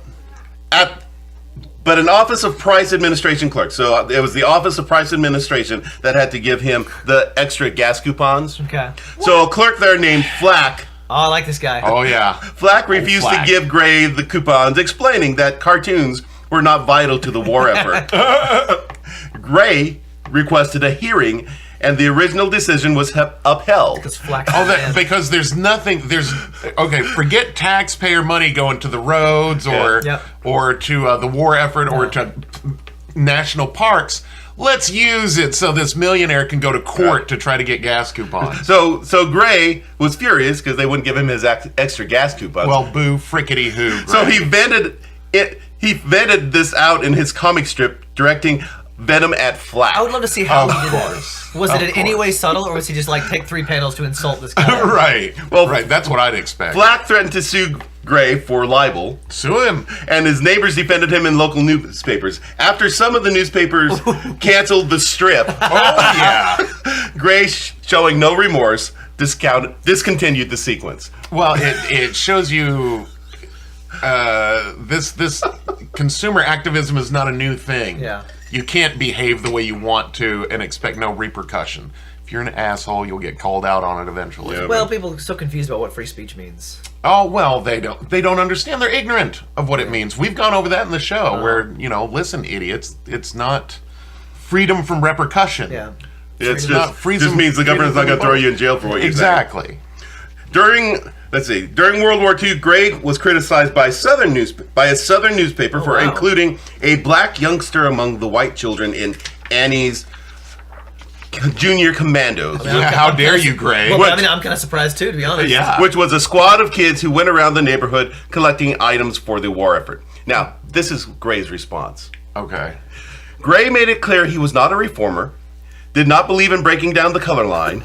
price administration clerk. So it was the office of price administration that had to give him the extra gas coupons. Okay. So a clerk there named Flack. Oh, I like this guy. Oh, yeah. Flack refused Flack. to give Gray the coupons, explaining that cartoons were not vital to the war effort. Gray requested a hearing, and the original decision was upheld. Because Flack. Because there's nothing. Forget taxpayer money going to the roads or to the war effort or to national parks. Let's use it so this millionaire can go to court to try to get gas coupons. So Gray was furious because they wouldn't give him his extra gas coupons. Well, boo, frickety hoo. So he vented it. He vented this out in his comic strip, directing venom at Flack. I would love to see how Of he did course. that. Was it Of in any course. way subtle, or was he just take 3 panels to insult this guy? Right. Well, right. That's what I'd expect. Flack threatened to sue Gray for libel, Sue him. and his neighbors defended him in local newspapers. After some of the newspapers canceled the strip, Oh, yeah. Gray, showing no remorse, discontinued the sequence. Well, it shows you this consumer activism is not a new thing. Yeah. You can't behave the way you want to and expect no repercussion. If you're an asshole, you'll get called out on it eventually. Yeah. Well, people are so confused about what free speech means. Oh, well, they don't understand. They're ignorant of what it means. We've gone over that in the show where, listen, idiots, it's not freedom from repercussion. Yeah. It's not just freedom- means the government's not going to throw freedom you in jail for what you say. Exactly. During World War II, Gray was criticized by a Southern newspaper for wow. including a black youngster among the white children in Annie's Junior Commandos, How dare you, Gray? Well, I'm kind of surprised too, to be honest. Yeah. which was a squad of kids who went around the neighborhood collecting items for the war effort. Now, this is Gray's response. Okay. Gray made it clear he was not a reformer, did not believe in breaking down the color line,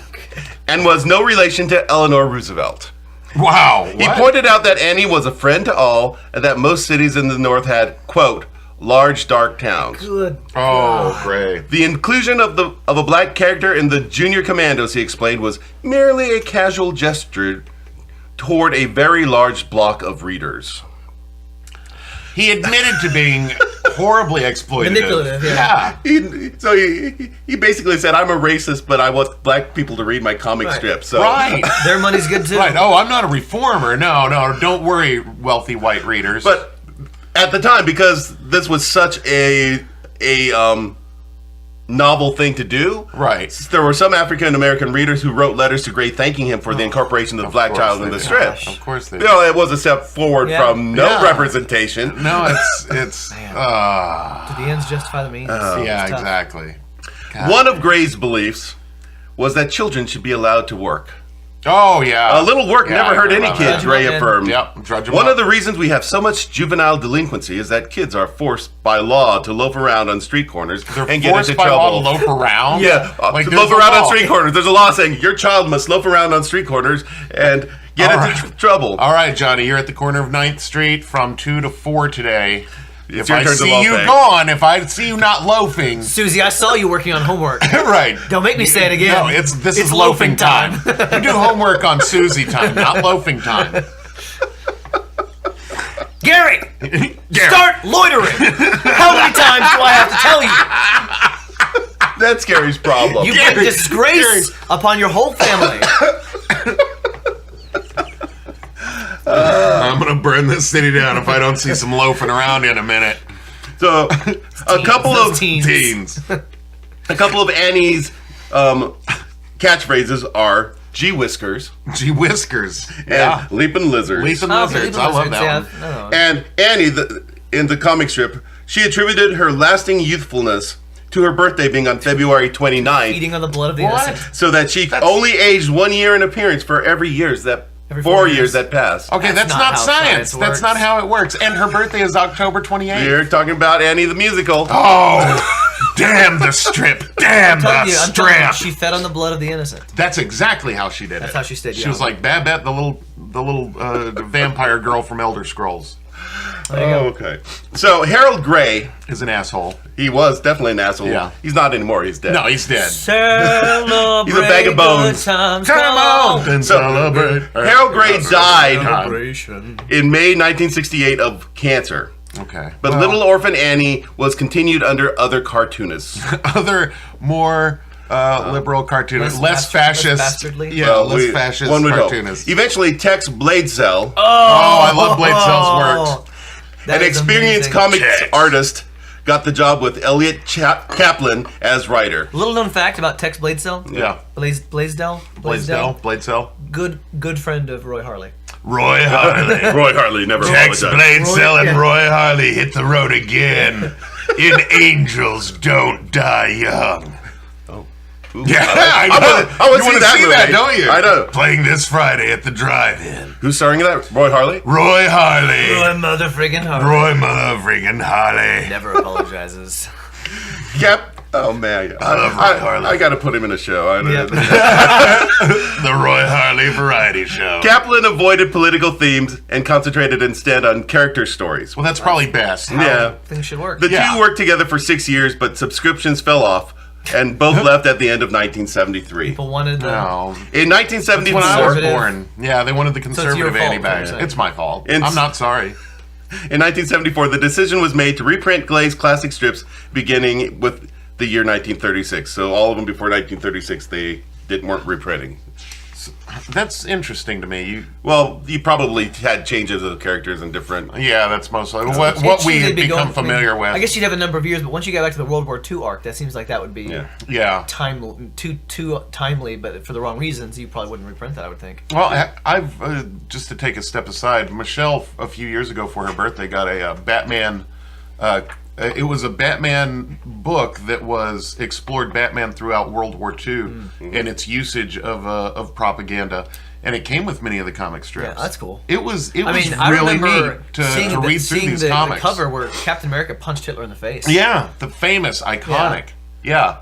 and was no relation to Eleanor Roosevelt. Wow. He pointed out that Annie was a friend to all, and that most cities in the North had, quote, large dark towns. Good. Oh, Gray. The inclusion of a black character in the Junior Commandos, he explained, was merely a casual gesture toward a very large block of readers. He admitted to being horribly exploitative. Manipulative, yeah. He basically said, I'm a racist, but I want black people to read my comic strip. So. Right. Their money's good too. Right. Oh, I'm not a reformer. No, don't worry, wealthy white readers. But at the time, because this was such a novel thing to do, right. there were some African American readers who wrote letters to Gray thanking him for the incorporation of the black child in the strip. Of course they You know, it was a step forward from no representation. No, it's Do the ends justify the means? yeah, It's tough. exactly. One of Gray's beliefs was that children should be allowed to work. Oh, yeah. A little work Yeah, never hurt I any love kid, that. Gray Drudge 'em up, affirmed. Yep, drudge 'em One up. of the reasons we have so much juvenile delinquency is that kids are forced by law to loaf around on street corners and get Forced into by trouble. law to loaf around? Yeah, Like, to there's loaf a around on law. street corners. There's a law saying your child must loaf around on street corners and get All into trouble. All right, Johnny, you're at the corner of 9th Street from 2 to 4 today. If your I turn to see you loafing. gone, if I see you not loafing... Susie, I saw you working on homework. Right. Don't make me say it again. No, this is loafing time. You do homework on Susie time, not loafing time. Gary, start loitering. How many times do I have to tell you? That's Gary's problem. You bring disgrace upon your whole family. I'm going to burn this city down if I don't see some loafing around in a minute. So, a couple of teens. A couple of Annie's catchphrases are "Gee Whiskers" Gee whiskers. and "Leapin' Lizards." Leaping lizards. I love that one. one. And Annie, in the comic strip, she attributed her lasting youthfulness to her birthday being on February 29th, Eating on the blood of the What? innocent. so that she only aged 1 year in appearance for every years that Every 4 4 years years. that passed. Okay, that's not not how science. science That's works. not how it works. And her birthday is October 28th. We're talking about Annie the musical. Oh, damn the strip. Damn the I'm telling you, strip. she fed on the blood of the innocent. That's exactly how she did it. That's how she stayed She young. was like Babette, the little vampire girl from Elder Scrolls. Oh, okay. So Harold Gray, Is an asshole. he was definitely an asshole. Yeah. He's not anymore. He's dead. No, he's dead. Celebrate He's a bag of bones. good times. Come on, and So, celebrate. Harold Gray died Celebration. in May 1968 of cancer. Okay. But Well, Little Orphan Annie was continued under other cartoonists. other more liberal cartoonists, less less fascist. bastardly? Yeah, less fascist one would hope. cartoonists. Eventually, Tex Bladesell, Oh, I love Blade Cell's work. That an is experienced amazing. comics Tex. artist, got the job with Elliot Kaplan as writer. Little known fact about Tex Bladesell. Yeah. Blaisdell. Bladesell. Good friend of Roy Harley. Roy Harley. Roy Harley never Tex apologized. Bladesell and yeah. Roy Harley hit the road again. In Angels Don't Die Young. Ooh, Yeah, I know. want You to wanna see that movie. don't you? I know. Playing this Friday at the drive-in. Who's starring in that? Roy Harley? Roy Harley. Roy mother friggin' Harley. Roy mother friggin' Harley. Never apologizes. Yep. Oh man, I love Roy Harley. I got to put him in a show. I know. Yep. The Roy Harley Variety Show. Kaplan avoided political themes and concentrated instead on character stories. Well, that's probably best. Yeah. Things should work. The Yeah. two worked together for 6 years, but subscriptions fell off, and both left at the end of 1973. People wanted the... No. In When I 1974, was Conservative. born, yeah, they wanted the your conservative fault, anti-vax. you're It's my fault. It's- I'm not sorry. in 1974, the decision was made to reprint Glay's classic strips beginning with the year 1936. So all of them before 1936, they weren't reprinting. That's interesting to me. Well, you probably had changes of characters and different. Yeah, that's mostly what we have become familiar with. I guess you'd have a number of years, but once you get back to the World War II arc, that seems like that would be Yeah. too timely, but for the wrong reasons, you probably wouldn't reprint that, I would think. Well, I've just to take a step aside, Michelle a few years ago for her birthday got a Batman. It was a Batman book that was explored Batman throughout World War II and its usage of propaganda, and it came with many of the comic strips. Yeah, that's cool. It was I really remember neat to seeing read through these the comics. cover where Captain America punched Hitler in the face. Yeah, the famous, iconic. Yeah.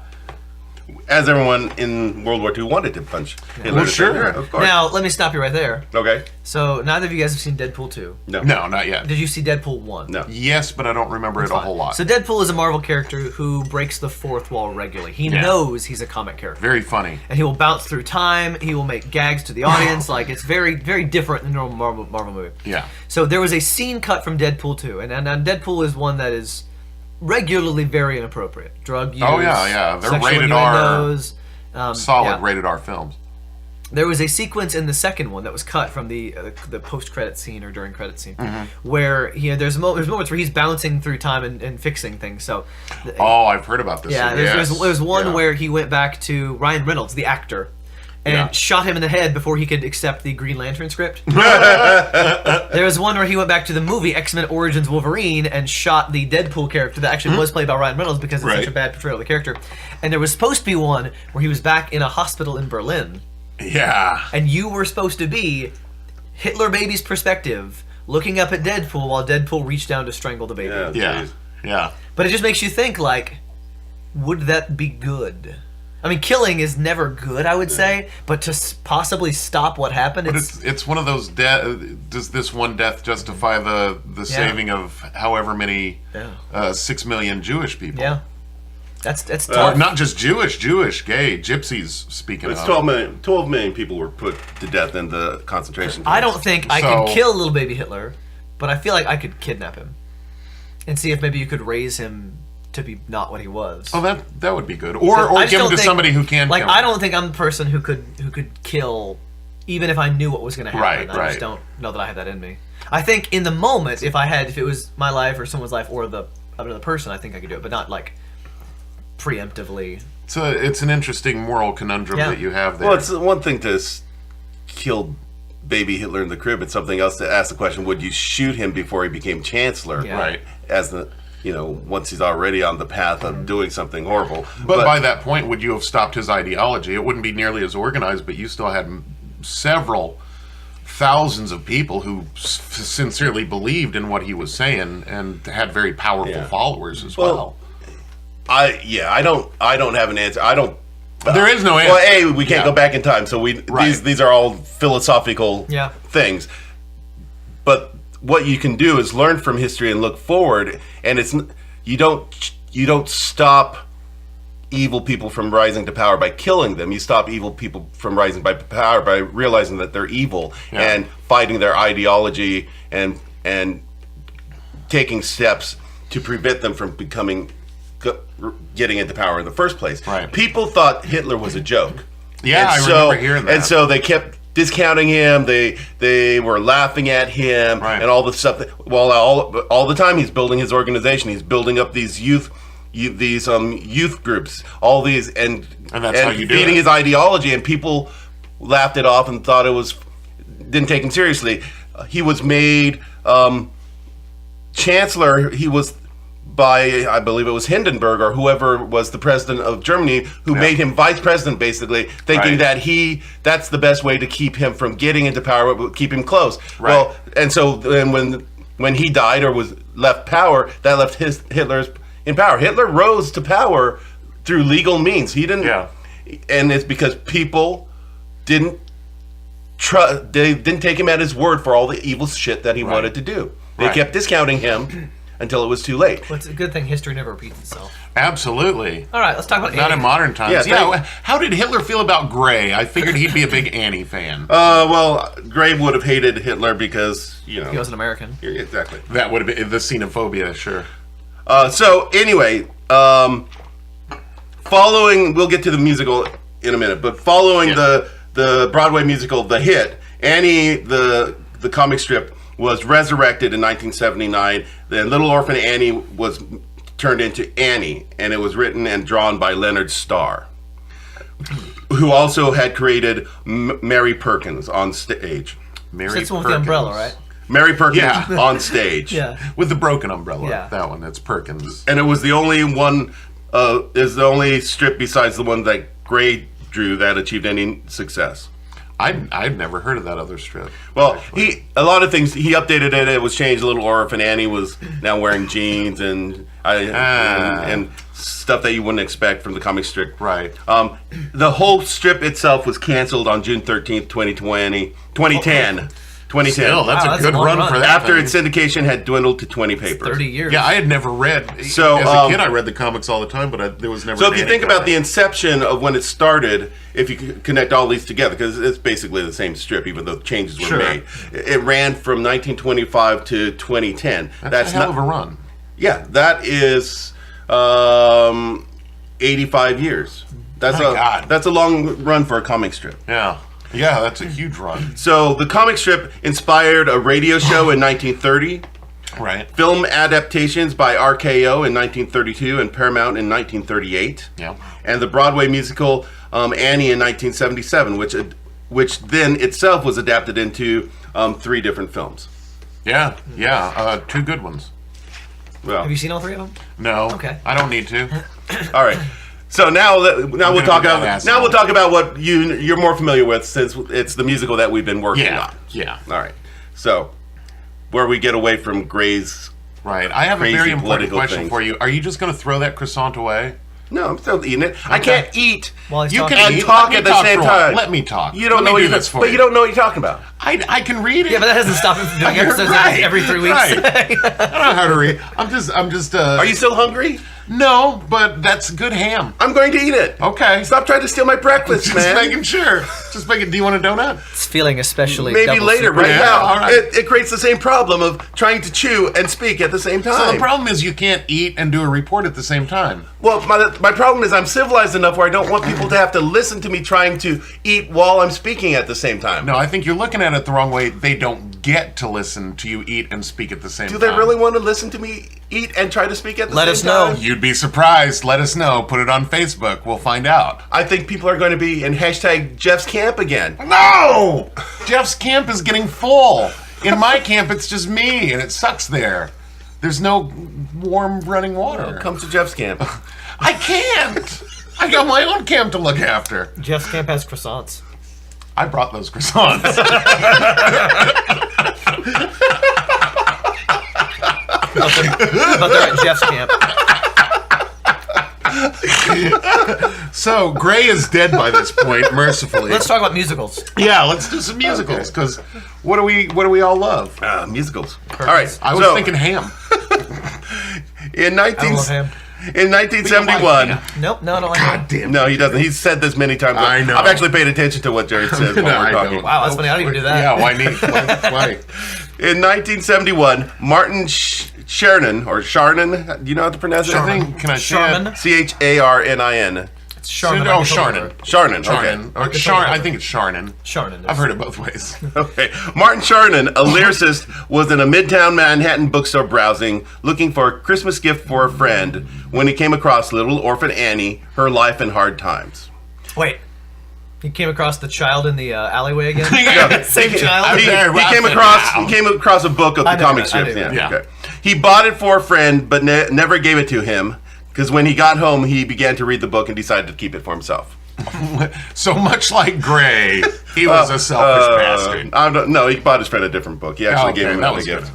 As everyone in World War II wanted to punch Hitler. Well, sure. Yeah, of course. Now, let me stop you right there. Okay. So, neither of you guys have seen Deadpool 2. No. No, not yet. Did you see Deadpool 1? No. Yes, but I don't remember it a whole lot. So Deadpool is a Marvel character who breaks the fourth wall regularly. He knows he's a comic character. Very funny. And he will bounce through time. He will make gags to the audience. Like, it's very, very different than a normal Marvel movie. Yeah. So there was a scene cut from Deadpool 2. And Deadpool is one that is regularly very inappropriate. Drug use. Oh, yeah. They're sexual rated R. innuendos. Solid Yeah. rated R films. There was a sequence in the second one that was cut from the post-credit scene or during credit scene, where there's moments where he's bouncing through time and fixing things. So, Oh, I've heard about this. yeah, one. there's one Yeah. where he went back to Ryan Reynolds, the actor, and Yeah. shot him in the head before he could accept the Green Lantern script. There was one where he went back to the movie X-Men Origins Wolverine and shot the Deadpool character that actually was played by Ryan Reynolds because it's such Right. a bad portrayal of the character. And there was supposed to be one where he was back in a hospital in Berlin. Yeah. And you were supposed to be Hitler baby's perspective, looking up at Deadpool while Deadpool reached down to strangle the baby. Yeah. Yeah. Jeez. Yeah. But it just makes you think, like, would that be good? I mean, killing is never good, I would say, but to possibly stop what happened, But it's one of those does this one death justify the saving of however many 6 million Jewish people? Yeah. That's tough. Not just Jewish, gay, gypsies, speaking It's of. 12 million people were put to death in the concentration camps. I don't think I could kill little baby Hitler, but I feel like I could kidnap him and see if maybe you could raise him to be not what he was. Oh, that would be good. Or give him to somebody who can kill him. I don't think I'm the person who could kill, even if I knew what was going to happen. Right. I just don't know that I have that in me. I think in the moment, if it was my life or someone's life or the another person, I think I could do it, but not like preemptively. So it's an interesting moral conundrum that you have there. Well, it's one thing to kill baby Hitler in the crib. It's something else to ask the question: would you shoot him before he became chancellor? Yeah. Right. As once he's already on the path of doing something horrible. But by that point, would you have stopped his ideology? It wouldn't be nearly as organized, but you still had several thousands of people who sincerely believed in what he was saying and had very powerful followers as well. I don't have an answer. There is no answer. Well, we can't go back in time, so these are all philosophical things. But what you can do is learn from history and look forward, and you don't stop evil people from rising to power by killing them. You stop evil people from rising by power by realizing that they're evil and fighting their ideology and taking steps to prevent them from getting into power in the first place. Right. People thought Hitler was a joke. Yeah, I remember hearing that. And so they kept discounting him. They were laughing at him and all the stuff. All the time he's building his organization. He's building up these youth groups. All these and that's how you do feeding it. his ideology. And people laughed it off and thought didn't take him seriously. He was made chancellor. He was by, I believe it was Hindenburg or whoever was the president of Germany, who made him vice president, basically, thinking that that's the best way to keep him from getting into power, but keep him close. Right. Well, and so then when he died or was left power, that left Hitler's in power. Hitler rose to power through legal means. He didn't, and it's because people didn't they didn't take him at his word for all the evil shit that he wanted to do. They kept discounting him until it was too late. Well, it's a good thing history never repeats itself. Absolutely. All right, let's talk about Not Annie. in modern times. Yeah, how did Hitler feel about Gray? I figured he'd be a big Annie fan. Well, Gray would have hated Hitler because, He was an American. Exactly. That would have been the xenophobia, sure. So, anyway, following, we'll get to the musical in a minute, but following the Broadway musical, The Hit, Annie, the comic strip, was resurrected in 1979. Then Little Orphan Annie was turned into Annie, and it was written and drawn by Leonard Starr, who also had created Mary Perkins on stage. That's the one with the umbrella, right? Mary Perkins on stage. With the broken umbrella. Yeah. That one. That's Perkins. And it was the only one, is the only strip besides the one that Gray drew that achieved any success. I'd never heard of that other strip. Well, a lot of things, he updated it. It was changed. Little Orphan Annie was now wearing jeans and stuff that you wouldn't expect from the comic strip. Right. The whole strip itself was canceled on June 13th, 2010. Still, that's Wow, a good long run run. for that. After thing. its syndication had dwindled to 20 papers. 30 years. Yeah, I had never read. So, as a kid, I read the comics all the time, but there was never. So an if you Annie think about comic. the inception of when it started, if you connect all these together, because it's basically the same strip, even though changes were made. It ran from 1925 to 2010. That's a hell of a run. Yeah, that is 85 years. That's a long run for a comic strip. Yeah. Yeah, that's a huge run. So the comic strip inspired a radio show in 1930. Right. Film adaptations by RKO in 1932 and Paramount in 1938. Yeah. And the Broadway musical Annie in 1977, which then itself was adapted into 3 different films. Yeah. Two good ones. Well, Have you seen all 3 of them? No. Okay. I don't need to. all right. So now we'll talk about what you're more familiar with, since it's the musical that we've been working on. Yeah. All right. So where we get away from Gray's. Right. I have a Crazy very important political question things. for you. Are you just going to throw that croissant away? No, I'm still eating it. I can't eat While he's You talking. can and eat. talk Let me at the talk same for a while. time. Let me talk. You don't Let know me what do you're this for but you. you don't know what you're talking about. I can read it. Yeah, but that doesn't stop him from doing episodes Right, every 3 weeks. Right. I don't know how to read. I'm just. Are you still hungry? No, but that's good ham. I'm going to eat it. Okay. Stop trying to steal my breakfast, Just man. making sure. Just making. Do you want a donut? It's feeling especially Maybe double later. super. Right Yeah, now, all right. it creates the same problem of trying to chew and speak at the same time. So the problem is you can't eat and do a report at the same time. Well, my problem is I'm civilized enough where I don't want people to have to listen to me trying to eat while I'm speaking at the same time. No, I think you're looking at it the wrong way. They don't get to listen to you eat and speak at the same Do time. they really want to listen to me eat and try to speak at the Let same us know. time? You'd be surprised. Let us know. Put it on Facebook. We'll find out. I think people are going to be in hashtag Jeff's camp again. No! Jeff's camp is getting full. In my camp, it's just me, and it sucks there. There's no warm running water. Come to Jeff's camp. I can't. I got my own camp to look after. Jeff's camp has croissants. I brought those croissants. But they're at Jeff's camp. So Gray is dead by this point, mercifully. Let's talk about musicals. Yeah, let's do some musicals because what do we all love? Musicals. All right. I was thinking ham. In I don't love ham. In 1971. Nope, no, I don't like ham. God damn. No, he doesn't. He's said this many times. I know. I've actually paid attention to what Jared says while No, we're I talking. don't. Wow, that's funny. I didn't even do that. Yeah, why? In 1971, Martin Chernin, or Charnin, do you know how to pronounce it? Can I say it? Charmin. Charnin. It's Charmin. Oh, Charnin. Charnin, Charnin. okay. Or Charn. I think it's Charnin. Charnin. I've heard it both ways. Okay. Martin Charnin, a lyricist, was in a midtown Manhattan bookstore browsing, looking for a Christmas gift for a friend, when he came across Little Orphan Annie, Her Life in Hard Times. Wait. He came across the child in the alleyway again? Yeah. Same child? He very came rapid across a book of the I know comic that, I strips. knew that. Okay. He bought it for a friend, but never gave it to him, because when he got home, he began to read the book and decided to keep it for himself. So much like Gray, he was a selfish bastard. I don't know. He bought his friend a different book. He actually gave him that another was gift.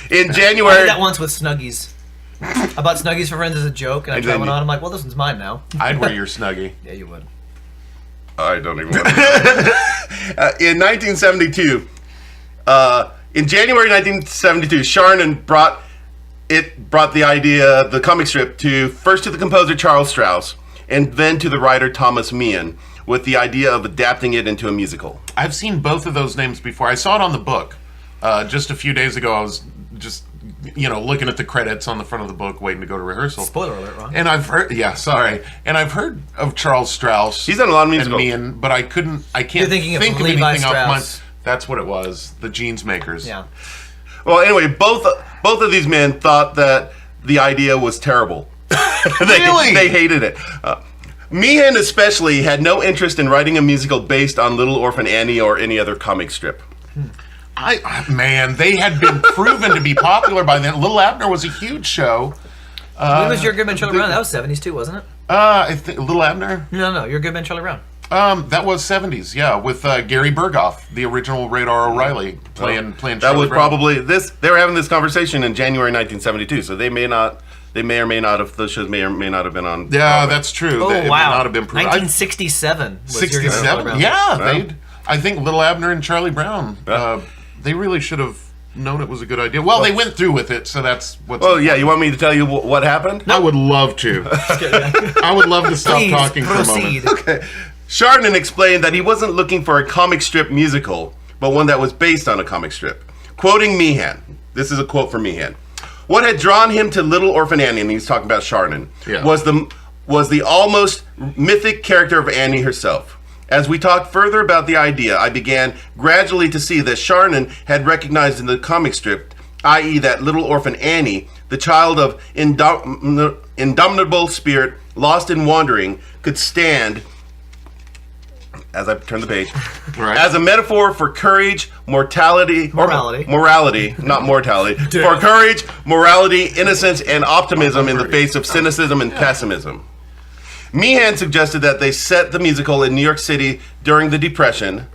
good. In I January, did that once with Snuggies. I bought Snuggies for friends as a joke, and I tried one on. I'm like, well, this one's mine now. I'd wear your Snuggie. Yeah, you would. I don't even want to know. In 1972, in January 1972, Charnin brought the comic strip first to the composer Charles Strauss, and then to the writer Thomas Meehan, with the idea of adapting it into a musical. I've seen both of those names before. I saw it on the book. Just a few days ago, I was just, looking at the credits on the front of the book, waiting to go to rehearsal. Spoiler alert, Ron. And I've heard, and I've heard of Charles Strauss. He's done a lot of musicals. And Meehan, but I can't You're thinking think of of Levi anything off my. Strauss. That's what it was. The Jeans Makers. Yeah. Well, anyway, both of these men thought that the idea was terrible. Really? They hated it. Meehan especially had no interest in writing a musical based on Little Orphan Annie or any other comic strip. They had been proven to be popular by then. Little Abner was a huge show. When was Your Good Man Charlie Brown? That was 70s too, wasn't it? I think Little Abner. No, Your Good Man Charlie Brown. That was 70s, yeah, with Gary Berghoff, the original Radar O'Reilly, playing That Charlie was Brown. probably this. They were having this conversation in January 1972, so they may or may not have. Those shows may or may not have been on. Yeah, Broadway. that's true. Oh, It may wow. not have been proven. 1967 was Your Good Man Charlie 67? Brown. Yeah, I think Little Abner and Charlie Brown, Yeah. they really should have known it was a good idea. Well, they went through with it, so that's what's... Well, yeah. You want me to tell you what happened? I would love to. I would love to stop Please talking proceed. for a moment. Charnin explained that he wasn't looking for a comic strip musical, but one that was based on a comic strip. Quoting Meehan, this is a quote from Meehan. What had drawn him to Little Orphan Annie, and he's talking about Charnin, was the almost mythic character of Annie herself. As we talked further about the idea, I began gradually to see that Charnin had recognized in the comic strip, i.e. that Little Orphan Annie, the child of indomitable spirit, lost in wandering, could stand, as I turn the page, Right. as a metaphor for courage, morality, not mortality, for courage, morality, innocence, and optimism in the face of cynicism and pessimism. Meehan suggested that they set the musical in New York City during the Depression,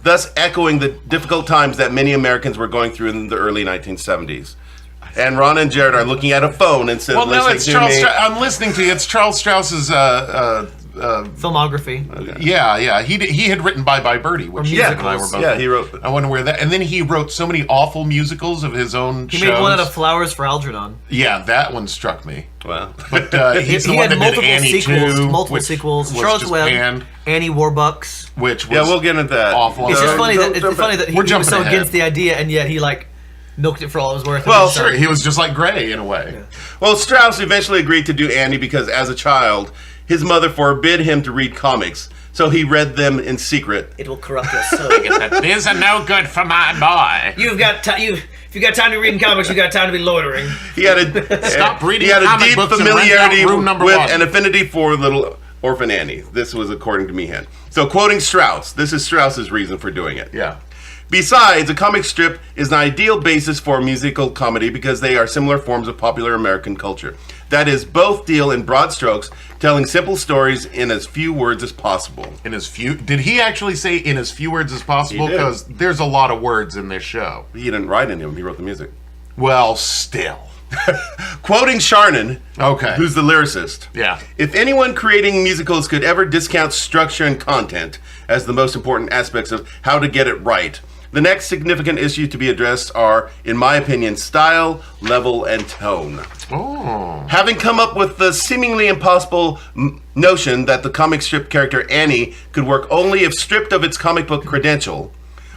thus echoing the difficult times that many Americans were going through in the early 1970s. And Ron and Jared are looking at a phone instead of listening to me. I'm listening to you. It's Charles Strauss's filmography. Okay. Yeah. He had written Bye Bye Birdie, which you and I were both. Yeah, he wrote it. I wonder where that. And then he wrote so many awful musicals of his own. He made one out of Flowers for Algernon. Yeah, that one struck me. Wow. But he's the he one had that did Annie too, multiple sequels. was Charles just Webb, panned, Annie Warbucks. which was we'll get into that. awful. It's just funny that he We're was jumping so ahead. against the idea, and yet he milked it for all it was worth. Well, Sure, he was just like Gray in a way. Yeah. Well, Strauss eventually agreed to do Annie because, as a child, his mother forbid him to read comics, so he read them in secret. It will corrupt your soul. These are no good for my boy. If you got time to read comics, you got time to be loitering. He had a Stop reading He had a comic deep books and rent familiarity out room number with one. an affinity for Little Orphan Annie. This was according to Meehan. So, quoting Strauss, this is Strauss's reason for doing it. Yeah. Besides, a comic strip is an ideal basis for a musical comedy because they are similar forms of popular American culture. That is, both deal in broad strokes, telling simple stories in as few words as possible. Did he actually say in as few words as possible? He did. Because there's a lot of words in this show. He didn't write any of them, he wrote the music. Well, still. Quoting Charnon, Okay. who's the lyricist. Yeah. If anyone creating musicals could ever discount structure and content as the most important aspects of how to get it right, the next significant issue to be addressed are, in my opinion, style, level, and tone. Oh. Having come up with the seemingly impossible notion that the comic strip character Annie could work only if stripped of its comic book credential,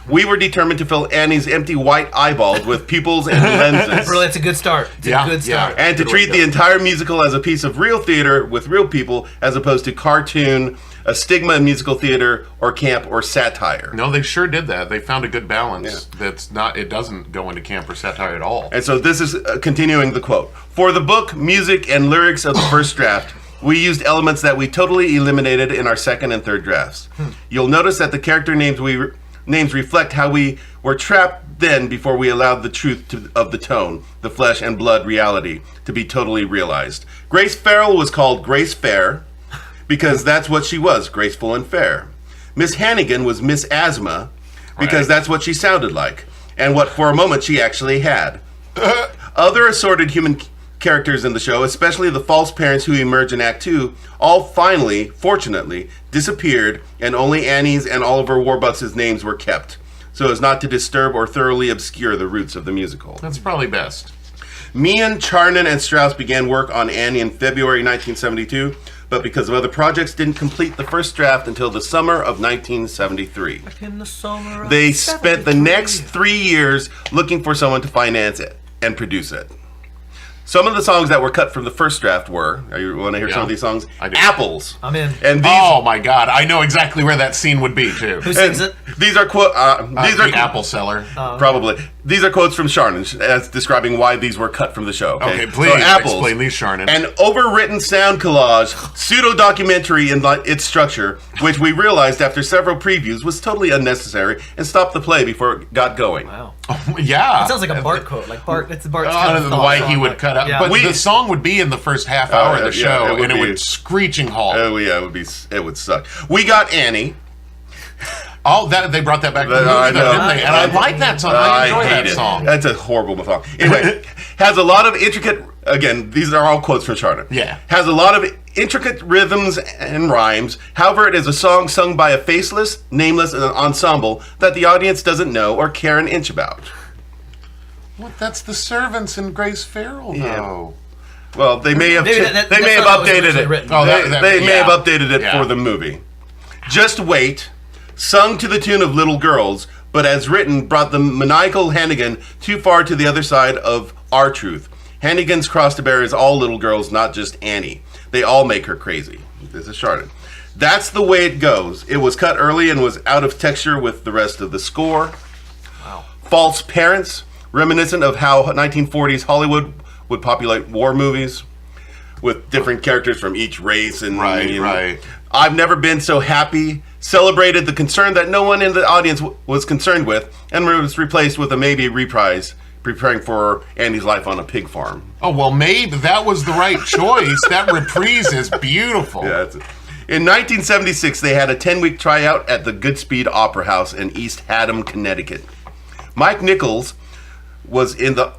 we were determined to fill Annie's empty white eyeballs with pupils and lenses. Really, it's a good start. It's a good start. And to treat the entire musical as a piece of real theater with real people, as opposed to cartoon, a stigma in musical theater, or camp, or satire. No, they sure did that. They found a good balance. Yeah. It doesn't go into camp or satire at all. And so this is continuing the quote. For the book, music, and lyrics of the first draft, we used elements that we totally eliminated in our second and third drafts. You'll notice that the character names reflect how we were trapped then before we allowed the truth of the tone, the flesh and blood reality, to be totally realized. Grace Farrell was called Grace Fair because that's what she was, graceful and fair. Miss Hannigan was Miss Asthma because that's what she sounded like, and what for a moment she actually had. Other assorted human characters in the show, especially the false parents who emerge in Act 2, all finally, fortunately, disappeared, and only Annie's and Oliver Warbucks' names were kept, so as not to disturb or thoroughly obscure the roots of the musical. That's probably best. Meehan, Charnon, and Strauss began work on Annie in February 1972, but because of other projects, didn't complete the first draft until the summer of 1973. They spent the next 3 years looking for someone to finance it and produce it. Some of the songs that were cut from the first draft were, you want to hear some of these songs? I do. Apples. I'm in. And these, Oh my God! I know exactly where that scene would be too. Who sings it? These are The apple seller. probably. These are quotes from Charnon as describing why these were cut from the show. Okay, please explain these, Charnon. An overwritten sound collage, pseudo-documentary in its structure, which we realized after several previews was totally unnecessary and stopped the play before it got going. Wow. Yeah. It sounds like a Bart quote. Like Bart, it's Bart's I don't know why he would cut out. Yeah. But the song would be in the first half hour of the show, it and it would screeching halt. Oh yeah, it would suck. We got Annie. Oh, they brought that back to the movie, I know. didn't they? And I like that song. I enjoy that song. That's a horrible song. Anyway, has a lot of intricate. Again, these are all quotes from Charnon. Yeah. Has a lot of intricate rhythms and rhymes. However, it is a song sung by a faceless, nameless ensemble that the audience doesn't know or care an inch about. What? That's the Servants and Grace Farrell, though. Well, they may have Maybe they may have updated it. Oh, They may have updated it for the movie. Just Wait, sung to the tune of Little Girls, but as written, brought the maniacal Hannigan too far to the other side of our truth. Hannigan's cross to bear is all little girls, not just Annie. They all make her crazy. This is Charnon. That's the way it goes. It was cut early and was out of texture with the rest of the score. Wow. False Parents, reminiscent of how 1940s Hollywood would populate war movies with different characters from each race. And Right. I've never been so happy. Celebrated the concern that no one in the audience was concerned with, and was replaced with a maybe reprise, preparing for Andy's life on a pig farm. Oh, well, maybe that was the right choice. That reprise is beautiful. Yeah, that's it. In 1976, they had a 10-week tryout at the Goodspeed Opera House in East Haddam, Connecticut. Mike Nichols was in the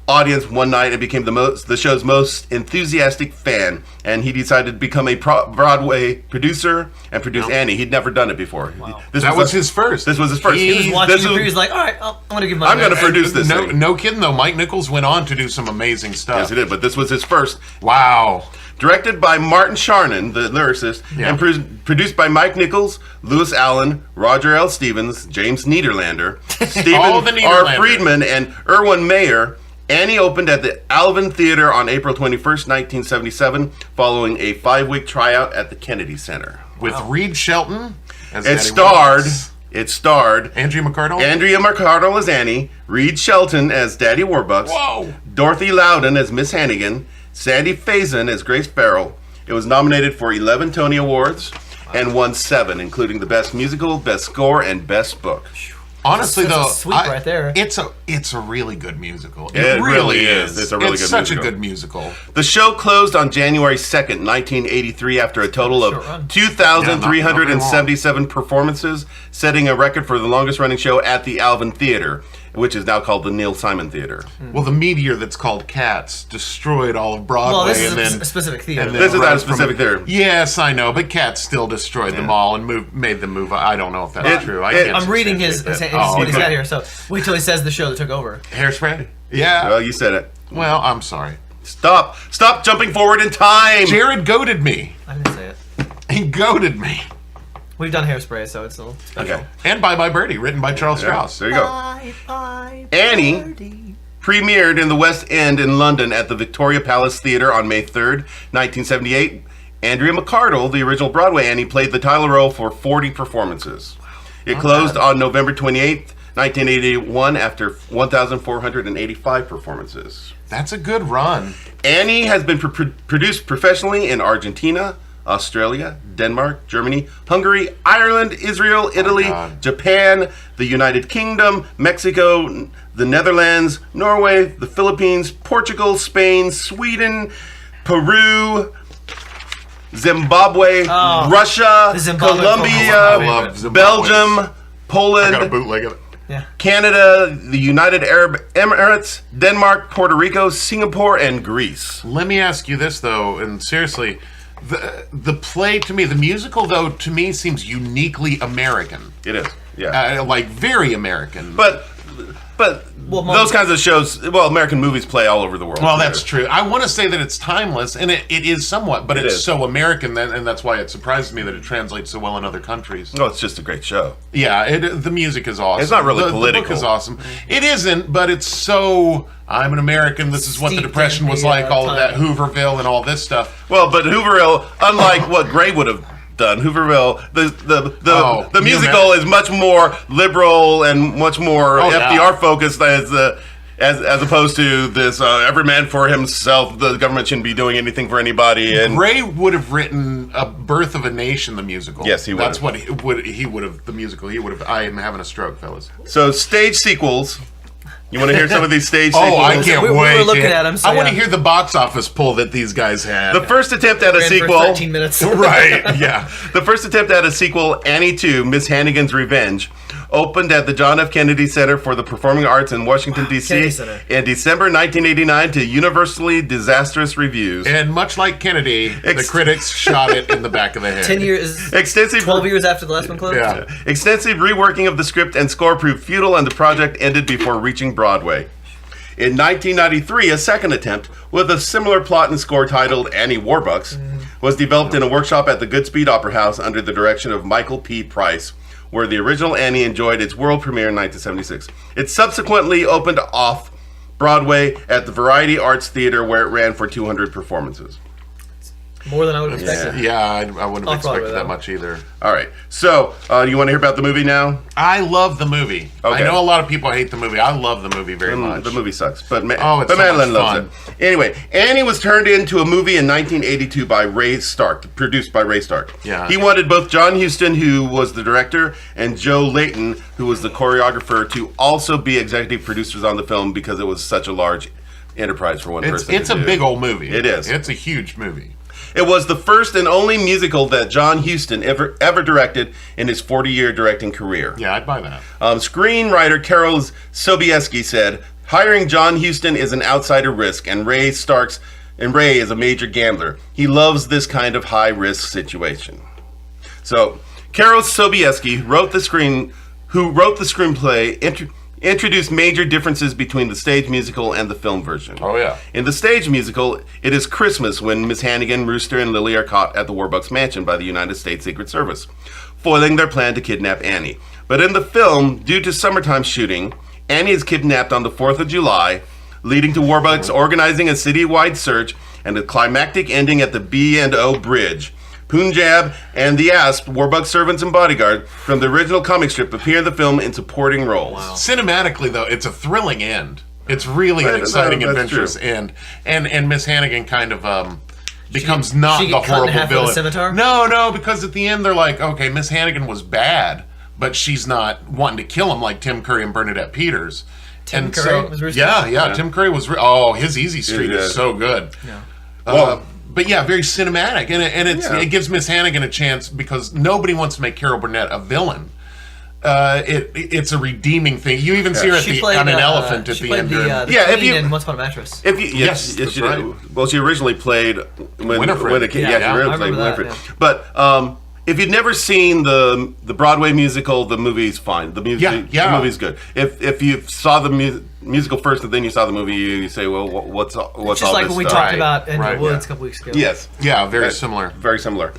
audience one night and became the show's most enthusiastic fan. And he decided to become a Broadway producer and produce Annie. He'd never done it before. Wow. This was his first. This was his first. He was watching the preview. He was like, all right, I'm going to give my. I'm going to produce this. No kidding though. Mike Nichols went on to do some amazing stuff. Yes, he did. But this was his first. Wow. Directed by Martin Charnin, the lyricist, and produced by Mike Nichols, Lewis Allen, Roger L. Stevens, James Niederlander, Stephen R. Friedman, and Erwin Mayer. Annie opened at the Alvin Theater on April 21st, 1977, following a 5-week tryout at the Kennedy Center. With Reed Shelton as It starred Andrea McArdle as Annie, Reed Shelton as Daddy Warbucks, Dorothy Loudon as Miss Hannigan, Sandy Faison as Grace Farrell. It was nominated for 11 Tony Awards and won 7, including the Best Musical, Best Score, and Best Book. Honestly, that's though, a sweep right there. It's a really good musical. It really is. It's a really good musical. It's such a good musical. The show closed on January 2nd, 1983, after a total of 2,377 performances, setting a record for the longest-running show at the Alvin Theater, which is now called the Neil Simon Theater. Well, the meteor that's called Cats destroyed all of Broadway. Well, this is a specific theater. This is not a specific theater. Yes, I know, but Cats still destroyed them all and made them move. I don't know if that's true. I'm reading what he's got here, so wait till he says the show that took over. Hairspray? Yeah. Well, you said it. Well, I'm sorry. Stop jumping forward in time! Jared goaded me. I didn't say it. He goaded me. We've done Hairspray, so it's a little special. Okay. And Bye Bye Birdie, written by Charles Strauss. There you go. Annie premiered in the West End in London at the Victoria Palace Theatre on May 3rd, 1978. Andrea McArdle, the original Broadway Annie, played the title role for 40 performances. It closed on November 28th, 1981, after 1,485 performances. That's a good run. Annie has been produced professionally in Argentina, Australia, Denmark, Germany, Hungary, Ireland, Israel, Italy, Japan, the United Kingdom, Mexico, the Netherlands, Norway, the Philippines, Portugal, Spain, Sweden, Peru, Zimbabwe, Russia, Colombia, Belgium, Poland, I got a bootleg of it. Yeah. Canada, the United Arab Emirates, Denmark, Puerto Rico, Singapore, and Greece. Let me ask you this, though, and seriously, the play to me, the musical, though, to me seems uniquely American. It is, yeah. Like, very American. But those kinds of shows, American movies play all over the world. Well, that's true. I want to say that it's timeless, and it is somewhat, but it's so American, and that's why it surprises me that it translates so well in other countries. No, it's just a great show. Yeah, the music is awesome. It's not really political. The book is awesome. It isn't, but it's so... I'm an American. This is what the Depression was like. All of that Hooverville and all this stuff. Well, but Hooverville, unlike what Gray would have done, Hooverville, the musical is much more liberal and much more FDR focused as opposed to this every man for himself. The government shouldn't be doing anything for anybody. And Gray would have written a Birth of a Nation, the musical. Yes, he would. That's what he would have. The musical. He would have. I am having a stroke, fellas. So stage sequels. You want to hear some of these stage sequels? Oh, I can't wait. We were looking at them. So I want to hear the box office pull that these guys had. The first attempt at a sequel. For 13 minutes. Right, yeah. The first attempt at a sequel, Annie 2, Miss Hannigan's Revenge, opened at the John F. Kennedy Center for the Performing Arts in Washington, D.C. in December 1989 to universally disastrous reviews. And much like Kennedy, the critics shot it in the back of the head. 10 years, 12 years after the last one closed? Yeah. Extensive reworking of the script and score proved futile, and the project ended before reaching Broadway. In 1993, a second attempt, with a similar plot and score titled Annie Warbucks, was developed in a workshop at the Goodspeed Opera House under the direction of Michael P. Price, where the original Annie enjoyed its world premiere in 1976. It subsequently opened off Broadway at the Variety Arts Theater, where it ran for 200 performances. More than I would have expected. Yeah, I wouldn't have expected that much either. All right. So, do you want to hear about the movie now? I love the movie. Okay. I know a lot of people hate the movie. I love the movie very much. The movie sucks, but so Madeline loves it. Anyway, Annie was turned into a movie in 1982 by Ray Stark, produced by Ray Stark. Yeah. He wanted both John Huston, who was the director, and Joe Layton, who was the choreographer, to also be executive producers on the film because it was such a large enterprise for one person. It's a big old movie. It is. It's a huge movie. It was the first and only musical that John Huston ever directed in his 40-year directing career. Yeah, I'd buy that. Screenwriter Carol Sobieski said, Hiring John Huston is an outsider risk, and Ray is a major gambler. He loves this kind of high-risk situation. So, Karol Sobieski, who wrote the screenplay, introduced major differences between the stage musical and the film version. Oh, yeah. In the stage musical, it is Christmas when Miss Hannigan, Rooster, and Lily are caught at the Warbucks mansion by the United States Secret Service, foiling their plan to kidnap Annie. But in the film, due to summertime shooting, Annie is kidnapped on the 4th of July, leading to Warbucks organizing a citywide search and a climactic ending at the B&O Bridge. Punjab and the Asp, Warbucks servants and bodyguard from the original comic strip, appear in the film in supporting roles. Wow. Cinematically, though, it's a thrilling end. It's really an exciting, adventurous end. And Miss Hannigan kind of becomes not the horrible villain. Scimitar? No, because at the end they're like, okay, Miss Hannigan was bad, but she's not wanting to kill him like Tim Curry and Bernadette Peters. Tim Curry was Rooster? Yeah, Tim Curry was... his Easy Street is so good. Yeah. But yeah, very cinematic, and it gives Miss Hannigan a chance because nobody wants to make Carol Burnett a villain. It's a redeeming thing. You even see her on an elephant at the end. If you in Once Upon a Mattress. Yes, that's right. Well, she originally played Winifred. She originally played Winifred. But if you've never seen the Broadway musical, the movie's fine. The movie's good. If you saw the musical first and then you saw the movie, you say, well, what's all this just like what we talked about in the Woods a couple weeks ago. Yes. Yeah, very similar. Very similar.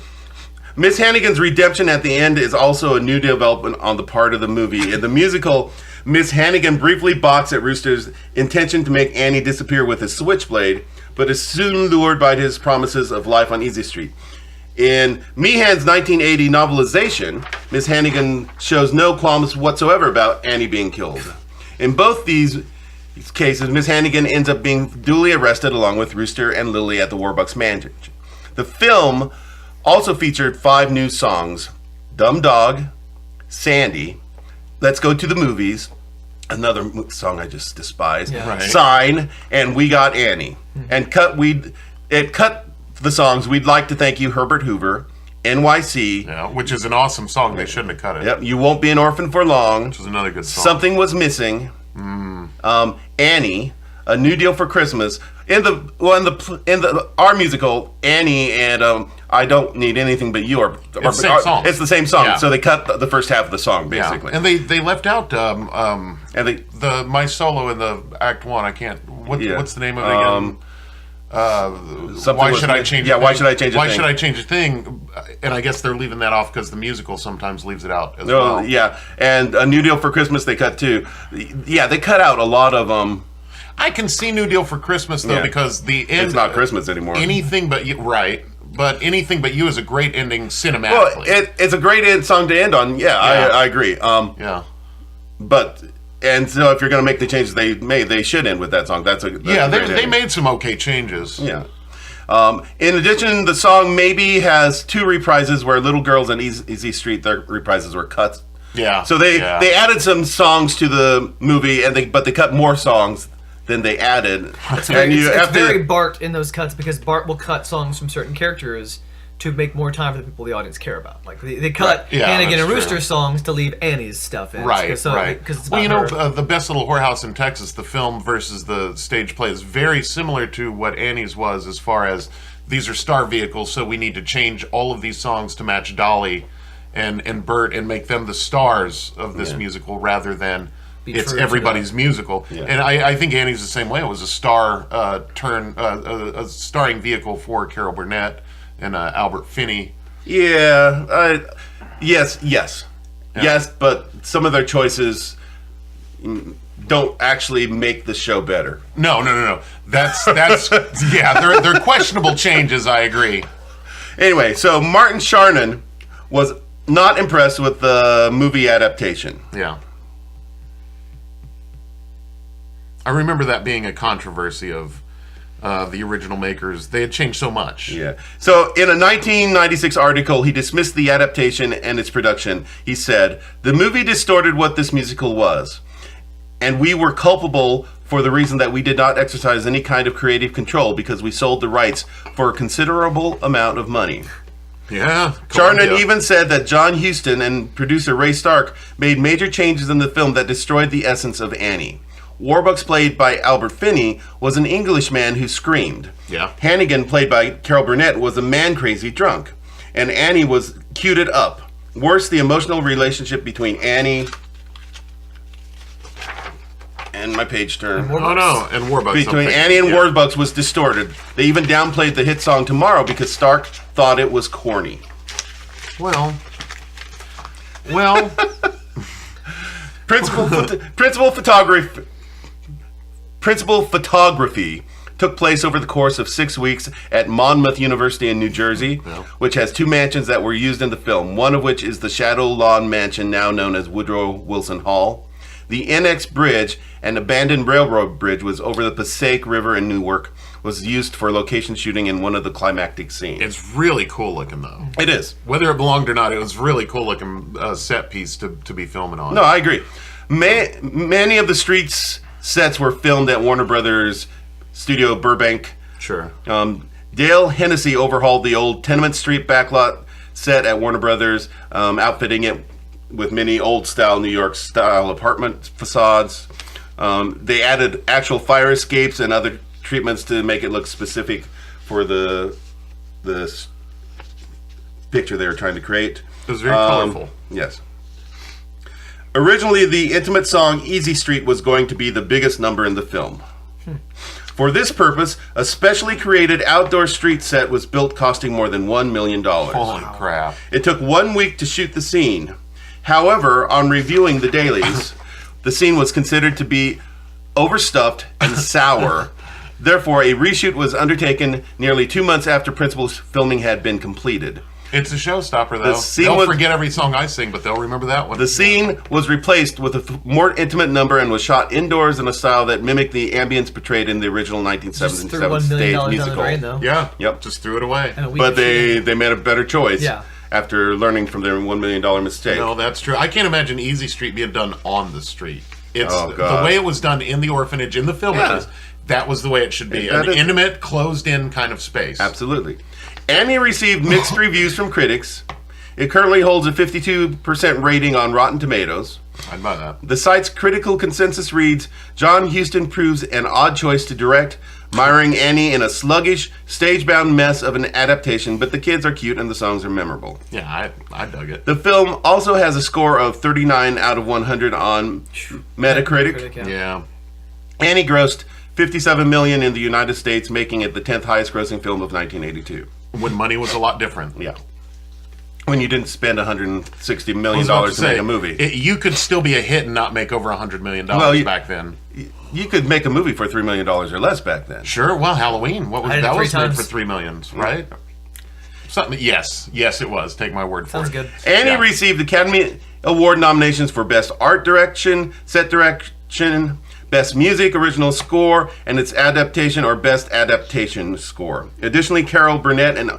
Miss Hannigan's redemption at the end is also a new development on the part of the movie. In the musical, Miss Hannigan briefly balks at Rooster's intention to make Annie disappear with a switchblade, but is soon lured by his promises of life on Easy Street. In Meehan's 1980 novelization, Miss Hannigan shows no qualms whatsoever about Annie being killed. In both these cases, Miss Hannigan ends up being duly arrested along with Rooster and Lily at the Warbucks mansion. The film also featured 5 new songs: Dumb Dog, Sandy, Let's Go to the Movies, another song I just despise, Sign, and We Got Annie. And it cut the songs We'd Like to Thank You, Herbert Hoover, NYC. Which is an awesome song. They shouldn't have cut it. Yep, You Won't Be an Orphan for Long. Which is another good song. Something Was Missing. Annie, A New Deal for Christmas. In our musical, Annie and I Don't Need Anything But You are the same song. It's the same song. So they cut the first half of the song basically. And they left out the my solo in the Act 1. I can't. What's the name of it again? Why should I change? Why should I change? Why should I change a thing? And I guess they're leaving that off because the musical sometimes leaves it out as well. Yeah, and A New Deal for Christmas they cut too. Yeah, they cut out a lot of I can see New Deal for Christmas though because the end. It's not Christmas anymore. Anything but you, right? But Anything But You is a great ending cinematically. Well, it's a great song to end on. Yeah, I agree. But. And so, if you're going to make the changes they made, they should end with that song. They made some okay changes. Yeah. In addition, the song maybe has 2 reprises where Little Girls and Easy Street, their reprises were cut. Yeah. So they added some songs to the movie, but they cut more songs than they added. It's very Bart in those cuts because Bart will cut songs from certain characters to make more time for the people the audience care about. Like they cut Hannigan and Rooster songs to leave Annie's stuff in. Right. Because The Best Little Whorehouse in Texas, the film versus the stage play, is very similar to what Annie's was as far as these are star vehicles, so we need to change all of these songs to match Dolly and Bert and make them the stars of this musical rather than it's everybody's musical. Yeah. And I think Annie's the same way. It was a a starring vehicle for Carol Burnett and Albert Finney. Yes, but some of their choices don't actually make the show better. No. That's they're questionable changes. I agree. Anyway, so Martin Charnin was not impressed with the movie adaptation. Yeah. I remember that being a controversy of the original makers. They had changed so much. Yeah. So in a 1996 article, he dismissed the adaptation and its production. He said, "The movie distorted what this musical was, and we were culpable for the reason that we did not exercise any kind of creative control because we sold the rights for a considerable amount of money." Yeah. Charnin even said that John Huston and producer Ray Stark made major changes in the film that destroyed the essence of Annie. Warbucks, played by Albert Finney, was an Englishman who screamed. Yeah. Hannigan, played by Carol Burnett, was a man-crazy drunk. And Annie was cued it up. Worse, the emotional relationship between Annie... And my page turned. Oh no, and Warbucks. Between Annie and Warbucks was distorted. They even downplayed the hit song Tomorrow because Stark thought it was corny. Well. Principal photography took place over the course of 6 weeks at Monmouth University in New Jersey, which has 2 mansions that were used in the film, one of which is the Shadow Lawn Mansion, now known as Woodrow Wilson Hall. The NX Bridge, an abandoned railroad bridge, was over the Passaic River in Newark, was used for location shooting in one of the climactic scenes. It's really cool looking, though. It is. Whether it belonged or not, it was really cool looking set piece to be filming on. No, I agree. Many of the streets sets were filmed at Warner Brothers Studio Burbank. Sure. Dale Hennessy overhauled the old Tenement Street backlot set at Warner Brothers, outfitting it with many old-style New York-style apartment facades. They added actual fire escapes and other treatments to make it look specific for the picture they were trying to create. It was very colorful. Yes. Originally, the intimate song Easy Street was going to be the biggest number in the film. For this purpose, a specially created outdoor street set was built, costing more than $1 million. Holy crap. It took 1 week to shoot the scene. However, on reviewing the dailies, the scene was considered to be overstuffed and sour. Therefore, a reshoot was undertaken nearly 2 months after principal's filming had been completed. It's a showstopper, though. They'll forget every song I sing, but they'll remember that one. The scene was replaced with a more intimate number and was shot indoors in a style that mimicked the ambience portrayed in the original 1977 stage musical. Yeah, yep. Just threw it away. But they made a better choice. Yeah. After learning from their $1 million mistake. No, that's true. I can't imagine Easy Street being done on the street. It's Oh, God. the way it was done in the orphanage, in the film. Yeah. That was the way it should be. An intimate, closed-in kind of space. Absolutely. Annie received mixed reviews from critics. It currently holds a 52% rating on Rotten Tomatoes. I'd buy that. The site's critical consensus reads, John Huston proves an odd choice to direct, miring Annie in a sluggish, stage-bound mess of an adaptation, but the kids are cute and the songs are memorable. Yeah, I dug it. The film also has a score of 39 out of 100 on Metacritic. Yeah. Annie grossed $57 million in the United States, making it the 10th highest grossing film of 1982. When money was a lot different. Yeah. When you didn't spend $160 million to make a movie. You could still be a hit and not make over $100 million back then. You could make a movie for $3 million or less back then. Sure. Well, Halloween. What was that? Was made for $3 million, right? Mm-hmm. Something. Yes, it was. Take my word for it. Sounds good. Annie received Academy Award nominations for Best Art Direction, Set Direction, Best Music, Original Score, and its adaptation or Best Adaptation Score. Additionally, Carol Burnett and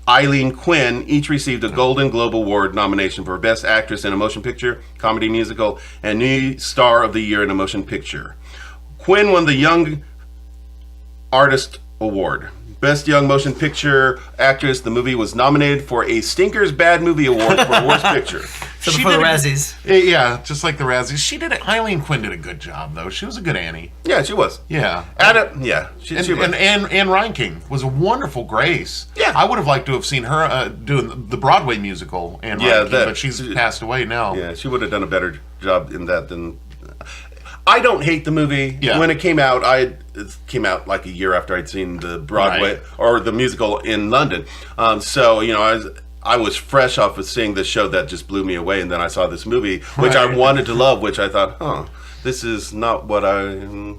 Eileen Quinn each received a Golden Globe Award nomination for Best Actress in a Motion Picture, Comedy Musical, and New Star of the Year in a Motion Picture. Quinn won the Young Artist Award. Best Young Motion Picture Actress, the movie was nominated for a Stinker's Bad Movie Award for Worst Picture. So before the Razzies. Yeah, just like the Razzies. She did it. Eileen Quinn did a good job, though. She was a good Annie. Yeah, she was. Yeah. She was. And Anne Reinking was a wonderful Grace. Yeah. I would have liked to have seen her doing the Broadway musical, Anne Reinking, but she's passed away now. Yeah, she would have done a better job in that than... I don't hate the movie. Yeah. When it came out, it came out like a year after I'd seen the Broadway or the musical in London. So, you know, I was fresh off of seeing this show that just blew me away, and then I saw this movie, which I wanted to love, which I thought, this is not what I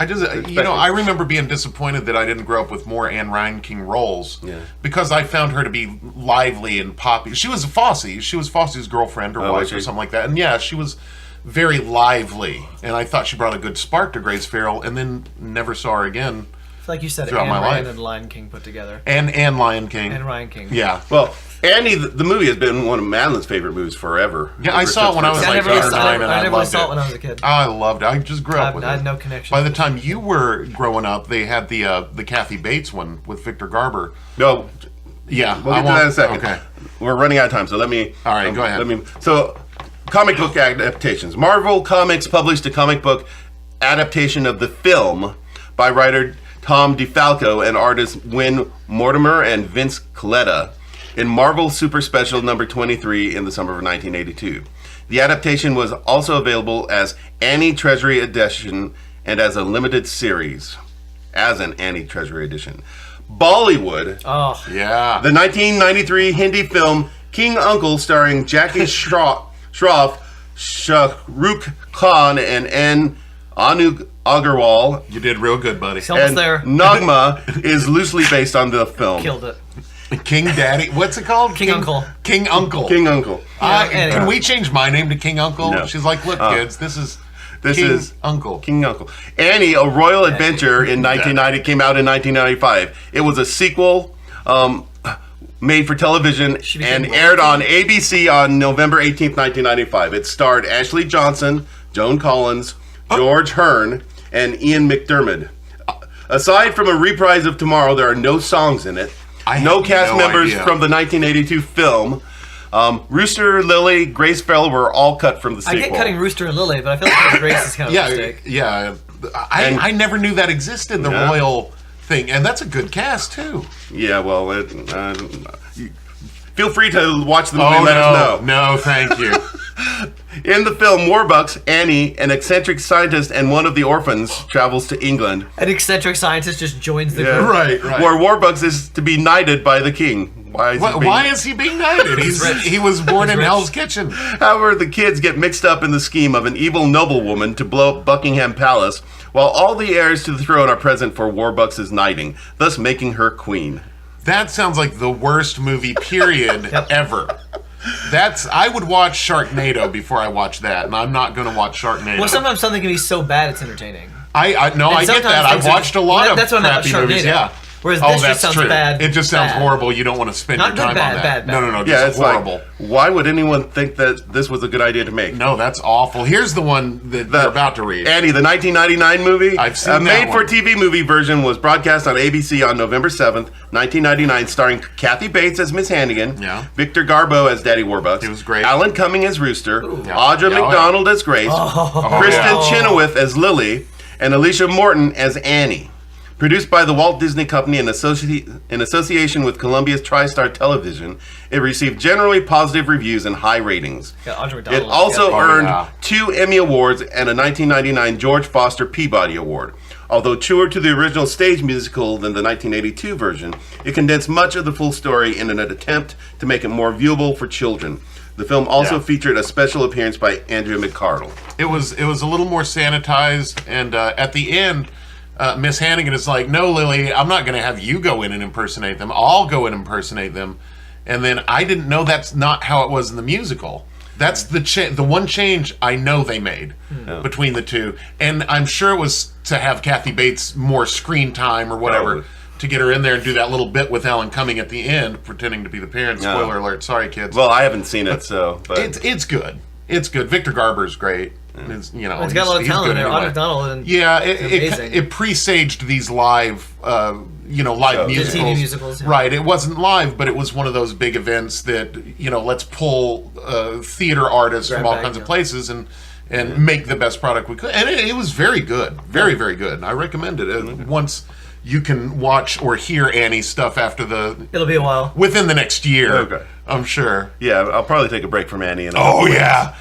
I remember being disappointed that I didn't grow up with more Anne Reinking roles because I found her to be lively and poppy. She was Fosse. She was Fosse's girlfriend or wife or something like that. And yeah, she was very lively, and I thought she brought a good spark to Grace Farrell, and then never saw her again. Like you said, throughout my life. and Lion King put together. And Lion King. And Ryan King. Yeah. Well, Annie, the movie has been one of Madeline's favorite movies forever. Yeah, I saw it when I was like 8 or 9, and I never loved saw it. it when I was a kid. Oh, I loved it. I just grew up with it. I had no connection. By the time you were growing up, they had the Kathy Bates one with Victor Garber. No. Yeah. We'll get to that in a second. Okay. We're running out of time, so let me... All right, go ahead. So, comic book adaptations. Marvel Comics published a comic book adaptation of the film by writer Tom DeFalco and artists Win Mortimer and Vince Coletta in Marvel Super Special number 23 in the summer of 1982. The adaptation was also available as Annie Treasury Edition and as a limited series. As an Annie Treasury Edition. Bollywood. Oh. Yeah. The 1993 Hindi film King Uncle, starring Jackie Shroff, Shah Rukh Khan, and N. Anu Agarwal. You did real good, buddy. Almost And there. Nagma is loosely based on the film. Killed it. King Daddy. What's it called? King Uncle. King Uncle. King Uncle. Can we change my name to King Uncle? No. She's like, look, kids, this is King Uncle. King Uncle. Annie, A Royal Adventure in 1990 came out in 1995. It was a sequel made for television and aired on ABC on November 18th, 1995. It starred Ashley Johnson, Joan Collins, George Hearn, and Ian McDermott. Aside from a reprise of Tomorrow, there are no songs in it. No cast members from the 1982 film. Rooster, Lily, Grace Farrell were all cut from the sequel. I get cutting Rooster and Lily, but I feel like Grace is kind of a mistake. Yeah. I never knew that existed, the royal thing. And that's a good cast, too. Yeah, well, feel free to watch the movie and let us know. No, thank you. In the film Warbucks, Annie, an eccentric scientist and one of the orphans, travels to England. An eccentric scientist just joins the group. Right. Where Warbucks is to be knighted by the king. Why is he being knighted? He was born in Hell's Kitchen. However, the kids get mixed up in the scheme of an evil noblewoman to blow up Buckingham Palace, while all the heirs to the throne are present for Warbucks' knighting, thus making her queen. That sounds like the worst movie, period, ever. I would watch Sharknado before I watch that, and I'm not going to watch Sharknado. Well, sometimes something can be so bad it's entertaining. I get that. I've watched a lot of crappy movies. Yeah. Whereas this just sounds bad. It just sounds horrible. You don't want to spend your time on that. No, it's horrible. Like, why would anyone think that this was a good idea to make? No, that's awful. Here's the one that you're about to read. Annie, the 1999 movie. I've seen that made-for-TV movie version was broadcast on ABC on November 7th, 1999, starring Kathy Bates as Miss Hannigan, Victor Garbo as Daddy Warbucks, it was great. Alan Cumming as Rooster, Audra McDonald as Grace, Kristen Chenoweth as Lily, and Alicia Morton as Annie. Produced by the Walt Disney Company in association with Columbia's TriStar Television, it received generally positive reviews and high ratings. It also earned 2 Emmy Awards and a 1999 George Foster Peabody Award. Although truer to the original stage musical than the 1982 version, it condensed much of the full story in an attempt to make it more viewable for children. The film also featured a special appearance by Andrea McArdle. It was a little more sanitized, and at the end, Miss Hannigan is like, no, Lily, I'm not going to have you go in and impersonate them. I'll go and impersonate them. And then I didn't know that's not how it was in the musical. That's the one change I know they made between the two. And I'm sure it was to have Kathy Bates more screen time or whatever to get her in there and do that little bit with Alan Cumming at the end, pretending to be the parent. Spoiler alert. Sorry, kids. Well, I haven't seen it, so... But. It's good. It's good. Victor Garber's great. It's got a lot of talent there. Audra McDonald. It presaged these live, live musicals. The TV musicals. Right. It wasn't live, but it was one of those big events that, let's pull theater artists from all kinds of places and make the best product we could. And it was very good. Very, very good. I recommend it. Once you can watch or hear Annie's stuff after it'll be a while. Within the next year. Okay. I'm sure. Yeah, I'll probably take a break from Annie. Yeah.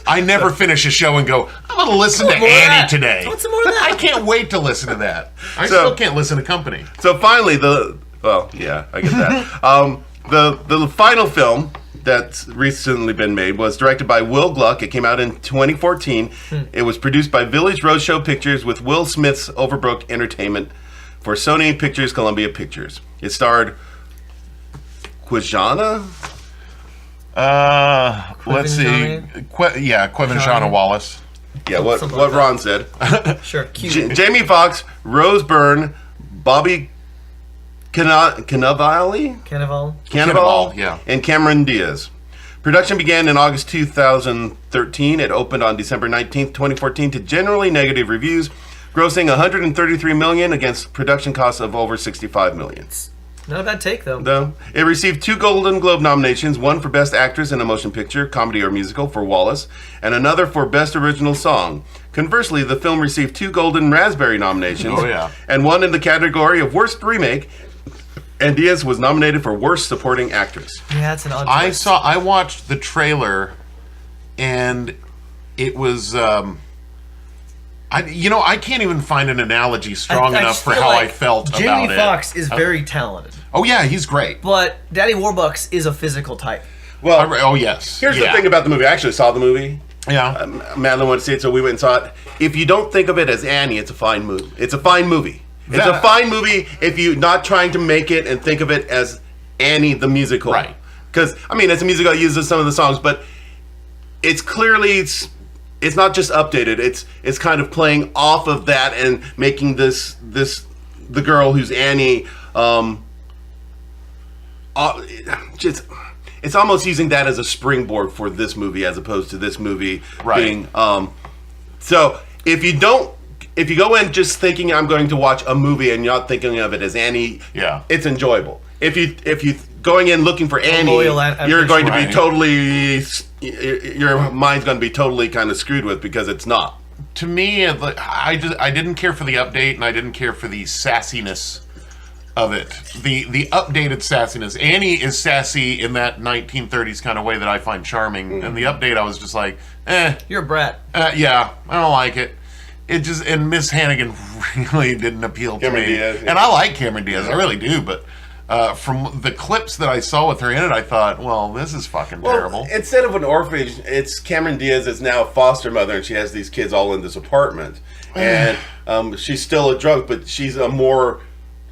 I never finish a show and go, I'm going to listen to Annie today. I want some more of that. I can't wait to listen to that. I still can't listen to Company. So finally, I get that. The final film that's recently been made was directed by Will Gluck. It came out in 2014. It was produced by Village Roadshow Pictures with Will Smith's Overbrook Entertainment for Sony Pictures Columbia Pictures. It starred Quijana? Let's see. Quivenshana Wallace. Yeah, what Ron said. Sure, cute. Jamie Foxx, Rose Byrne, Bobby Cannavale, yeah, and Cameron Diaz. Production began in August 2013. It opened on December 19th, 2014 to generally negative reviews, grossing $133 million against production costs of over $65 million. Not a bad take, though. No. It received 2 Golden Globe nominations, one for Best Actress in a Motion Picture, Comedy or Musical for Wallace, and another for Best Original Song. Conversely, the film received 2 Golden Raspberry nominations, and one in the category of Worst Remake, and Diaz was nominated for Worst Supporting Actress. Yeah, that's an odd choice. I watched the trailer, and it was... I can't even find an analogy strong enough for how I felt about it. Jamie Foxx is very talented. Oh, yeah, he's great. But Daddy Warbucks is a physical type. Well, yes. Here's the thing about the movie. I actually saw the movie. Yeah. Madeline wanted to see it, so we went and saw it. If you don't think of it as Annie, it's a fine movie. It's a fine movie. It's a fine movie if you're not trying to make it and think of it as Annie the musical. Right. Because, it's a musical that uses some of the songs, but it's clearly... It's not just updated. It's kind of playing off of that and making the girl who's Annie... it's almost using that as a springboard for this movie as opposed to this movie being so if you go in just thinking I'm going to watch a movie and you're not thinking of it as Annie, it's enjoyable. If you going in looking for Annie, you're going to be totally, your mind's going to be totally kind of screwed with because it's not. To me, I didn't care for the update, and I didn't care for the sassiness of it. The updated sassiness. Annie is sassy in that 1930s kind of way that I find charming, and the update I was just like, You're a brat. Yeah, I don't like it. And Miss Hannigan really didn't appeal to me. Diaz, and I like Cameron Diaz, I really do, but from the clips that I saw with her in it, I thought, well, this is fucking terrible. Instead of an orphanage, it's Cameron Diaz is now a foster mother, and she has these kids all in this apartment. And she's still a drunk, but she's a more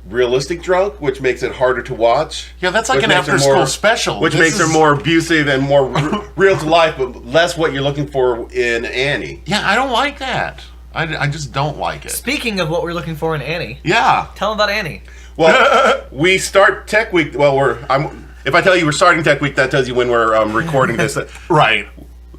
realistic drunk, which makes it harder to watch. Yeah, that's like an after-school special. Which makes her more abusive and more real to life, but less what you're looking for in Annie. Yeah, I don't like that. I just don't like it. Speaking of what we're looking for in Annie. Yeah. Tell them about Annie. Well, we start Tech Week. Well, if I tell you we're starting Tech Week, that tells you when we're recording this. Right.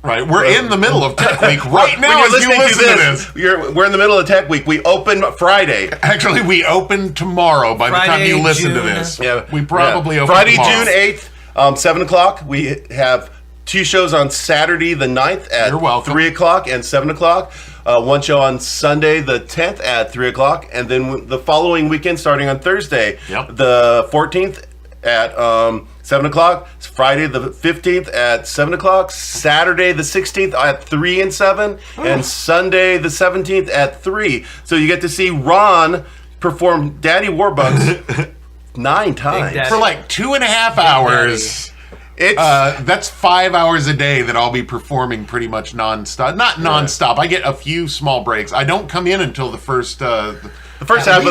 We're in the middle of Tech Week right now. When you're listening to this, we're in the middle of Tech Week. We open Friday. Actually, we open tomorrow. By Friday, the time you listen June. to this, yeah, we probably open Friday, tomorrow. June 8th, 7 o'clock. We have 2 shows on Saturday the 9th at 3 o'clock and 7 o'clock. 1 show on Sunday the 10th at 3 o'clock. And then the following weekend, starting on Thursday, the 14th at 7 o'clock. Friday the 15th at 7 o'clock. Saturday the 16th at 3 and 7. And Sunday the 17th at 3. So you get to see Ron perform Daddy Warbucks 9 times. For like 2.5 hours. That's 5 hours a day that I'll be performing pretty much nonstop. Not nonstop. I get a few small breaks. I don't come in until the first the first half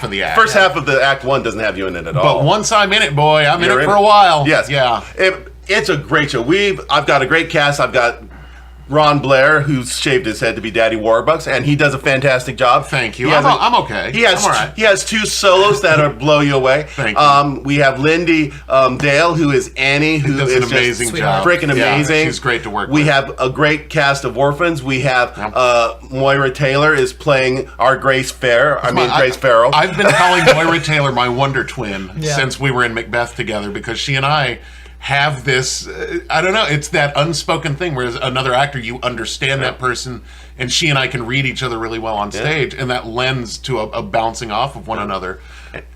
of the act. First half of the act 1 doesn't have you in it at all. But once I'm in it, boy, I'm in it for a while. Yes. Yeah. It's a great show. I've got a great cast. I've got Ron Blair, who's shaved his head to be Daddy Warbucks, and he does a fantastic job. Thank you. I'm okay. He has I'm all right. He has 2 solos that blow you away. Thank you. We have Lindy Dale, who is Annie, who does is an amazing job. Freaking amazing. She's great to work with. We have a great cast of orphans. We have Moira Taylor is playing our Grace Farrell. Grace Farrell. I've been calling Moira Taylor my Wonder Twin since we were in Macbeth together because she and I have this, I don't know, it's that unspoken thing where as another actor, you understand that person, and she and I can read each other really well on stage, and that lends to a bouncing off of one another.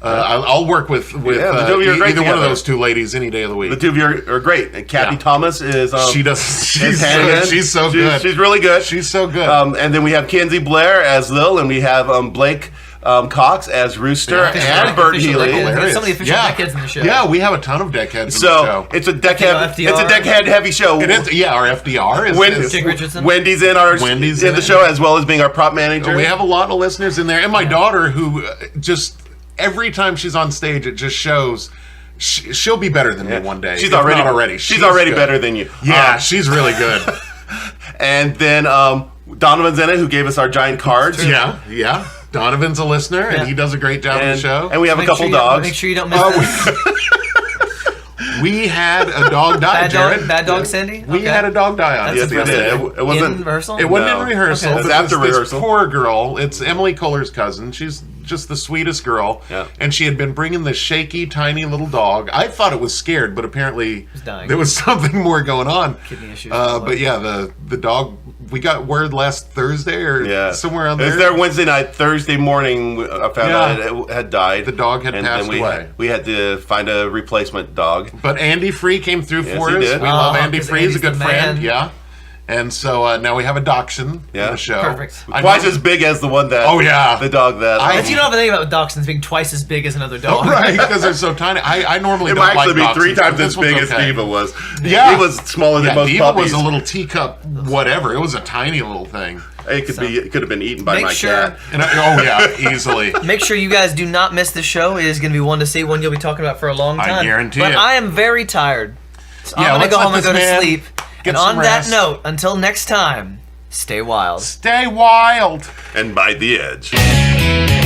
I'll work with either one of those 2 ladies any day of the week. The 2 of you are great. And Kathy Thomas is... she's so good. She's really good. She's so good. And then we have Kenzie Blair as Lil, and we have Blake Cox as Rooster, and Bert Healy. Some of the official deckheads in the show. Yeah, we have a ton of deckheads in the show. It's a deckhead heavy show. It is. Yeah, our FDR is Jake Richardson. Wendy's in the show as well as being our prop manager. We have a lot of listeners in there, and my daughter, who just every time she's on stage, it just shows. She'll be better than me one day. She's already good. better than you. Yeah, she's really good. And then Donovan's in it, who gave us our giant cards. Yeah. Donovan's a listener, and he does a great job on the show. And we have a couple dogs. Make sure you don't miss this. We had a dog die, Jared. Bad dog Cindy? We had a dog die on That's us. Yes, we did. It wasn't in rehearsal? It wasn't No. in rehearsal. Okay. It's but after this rehearsal. poor girl. It's Emily Kohler's cousin. She's just the sweetest girl. Yeah. And she had been bringing this shaky, tiny little dog. I thought it was scared, but apparently dying. there was something more going on. Kidney issues. But yeah, the dog. We got word last Thursday or somewhere on It was there. there Wednesday night. Thursday morning, I found out it had died. The dog had passed away. We had to find a replacement dog. But Andy Free came through Yes, for he us. did. We love Andy 'cause Free. He's a Andy's good the friend. man. Yeah. And so now we have a dachshund in the show. Perfect. Twice as big as the one that. Oh, yeah. the dog that. If you don't have a thing about dachshunds being twice as big as another dog. Right, because they're so tiny. I normally it don't might actually like be 3 dachshunds, but times this as one's big as okay. Diva was. Yeah. He was smaller than most Diva puppies. was a little teacup, whatever. It was a tiny little thing. It could have been eaten by Make my sure- cat. And oh yeah, easily. Make sure you guys do not miss the show. It is going to be one to see, one you'll be talking about for a long I time. guarantee but it. I am very tired. So Yeah, I'm going let's to go let home and this go to man sleep. get And some on that rest. note, until next time, stay wild. Stay wild. And by the edge.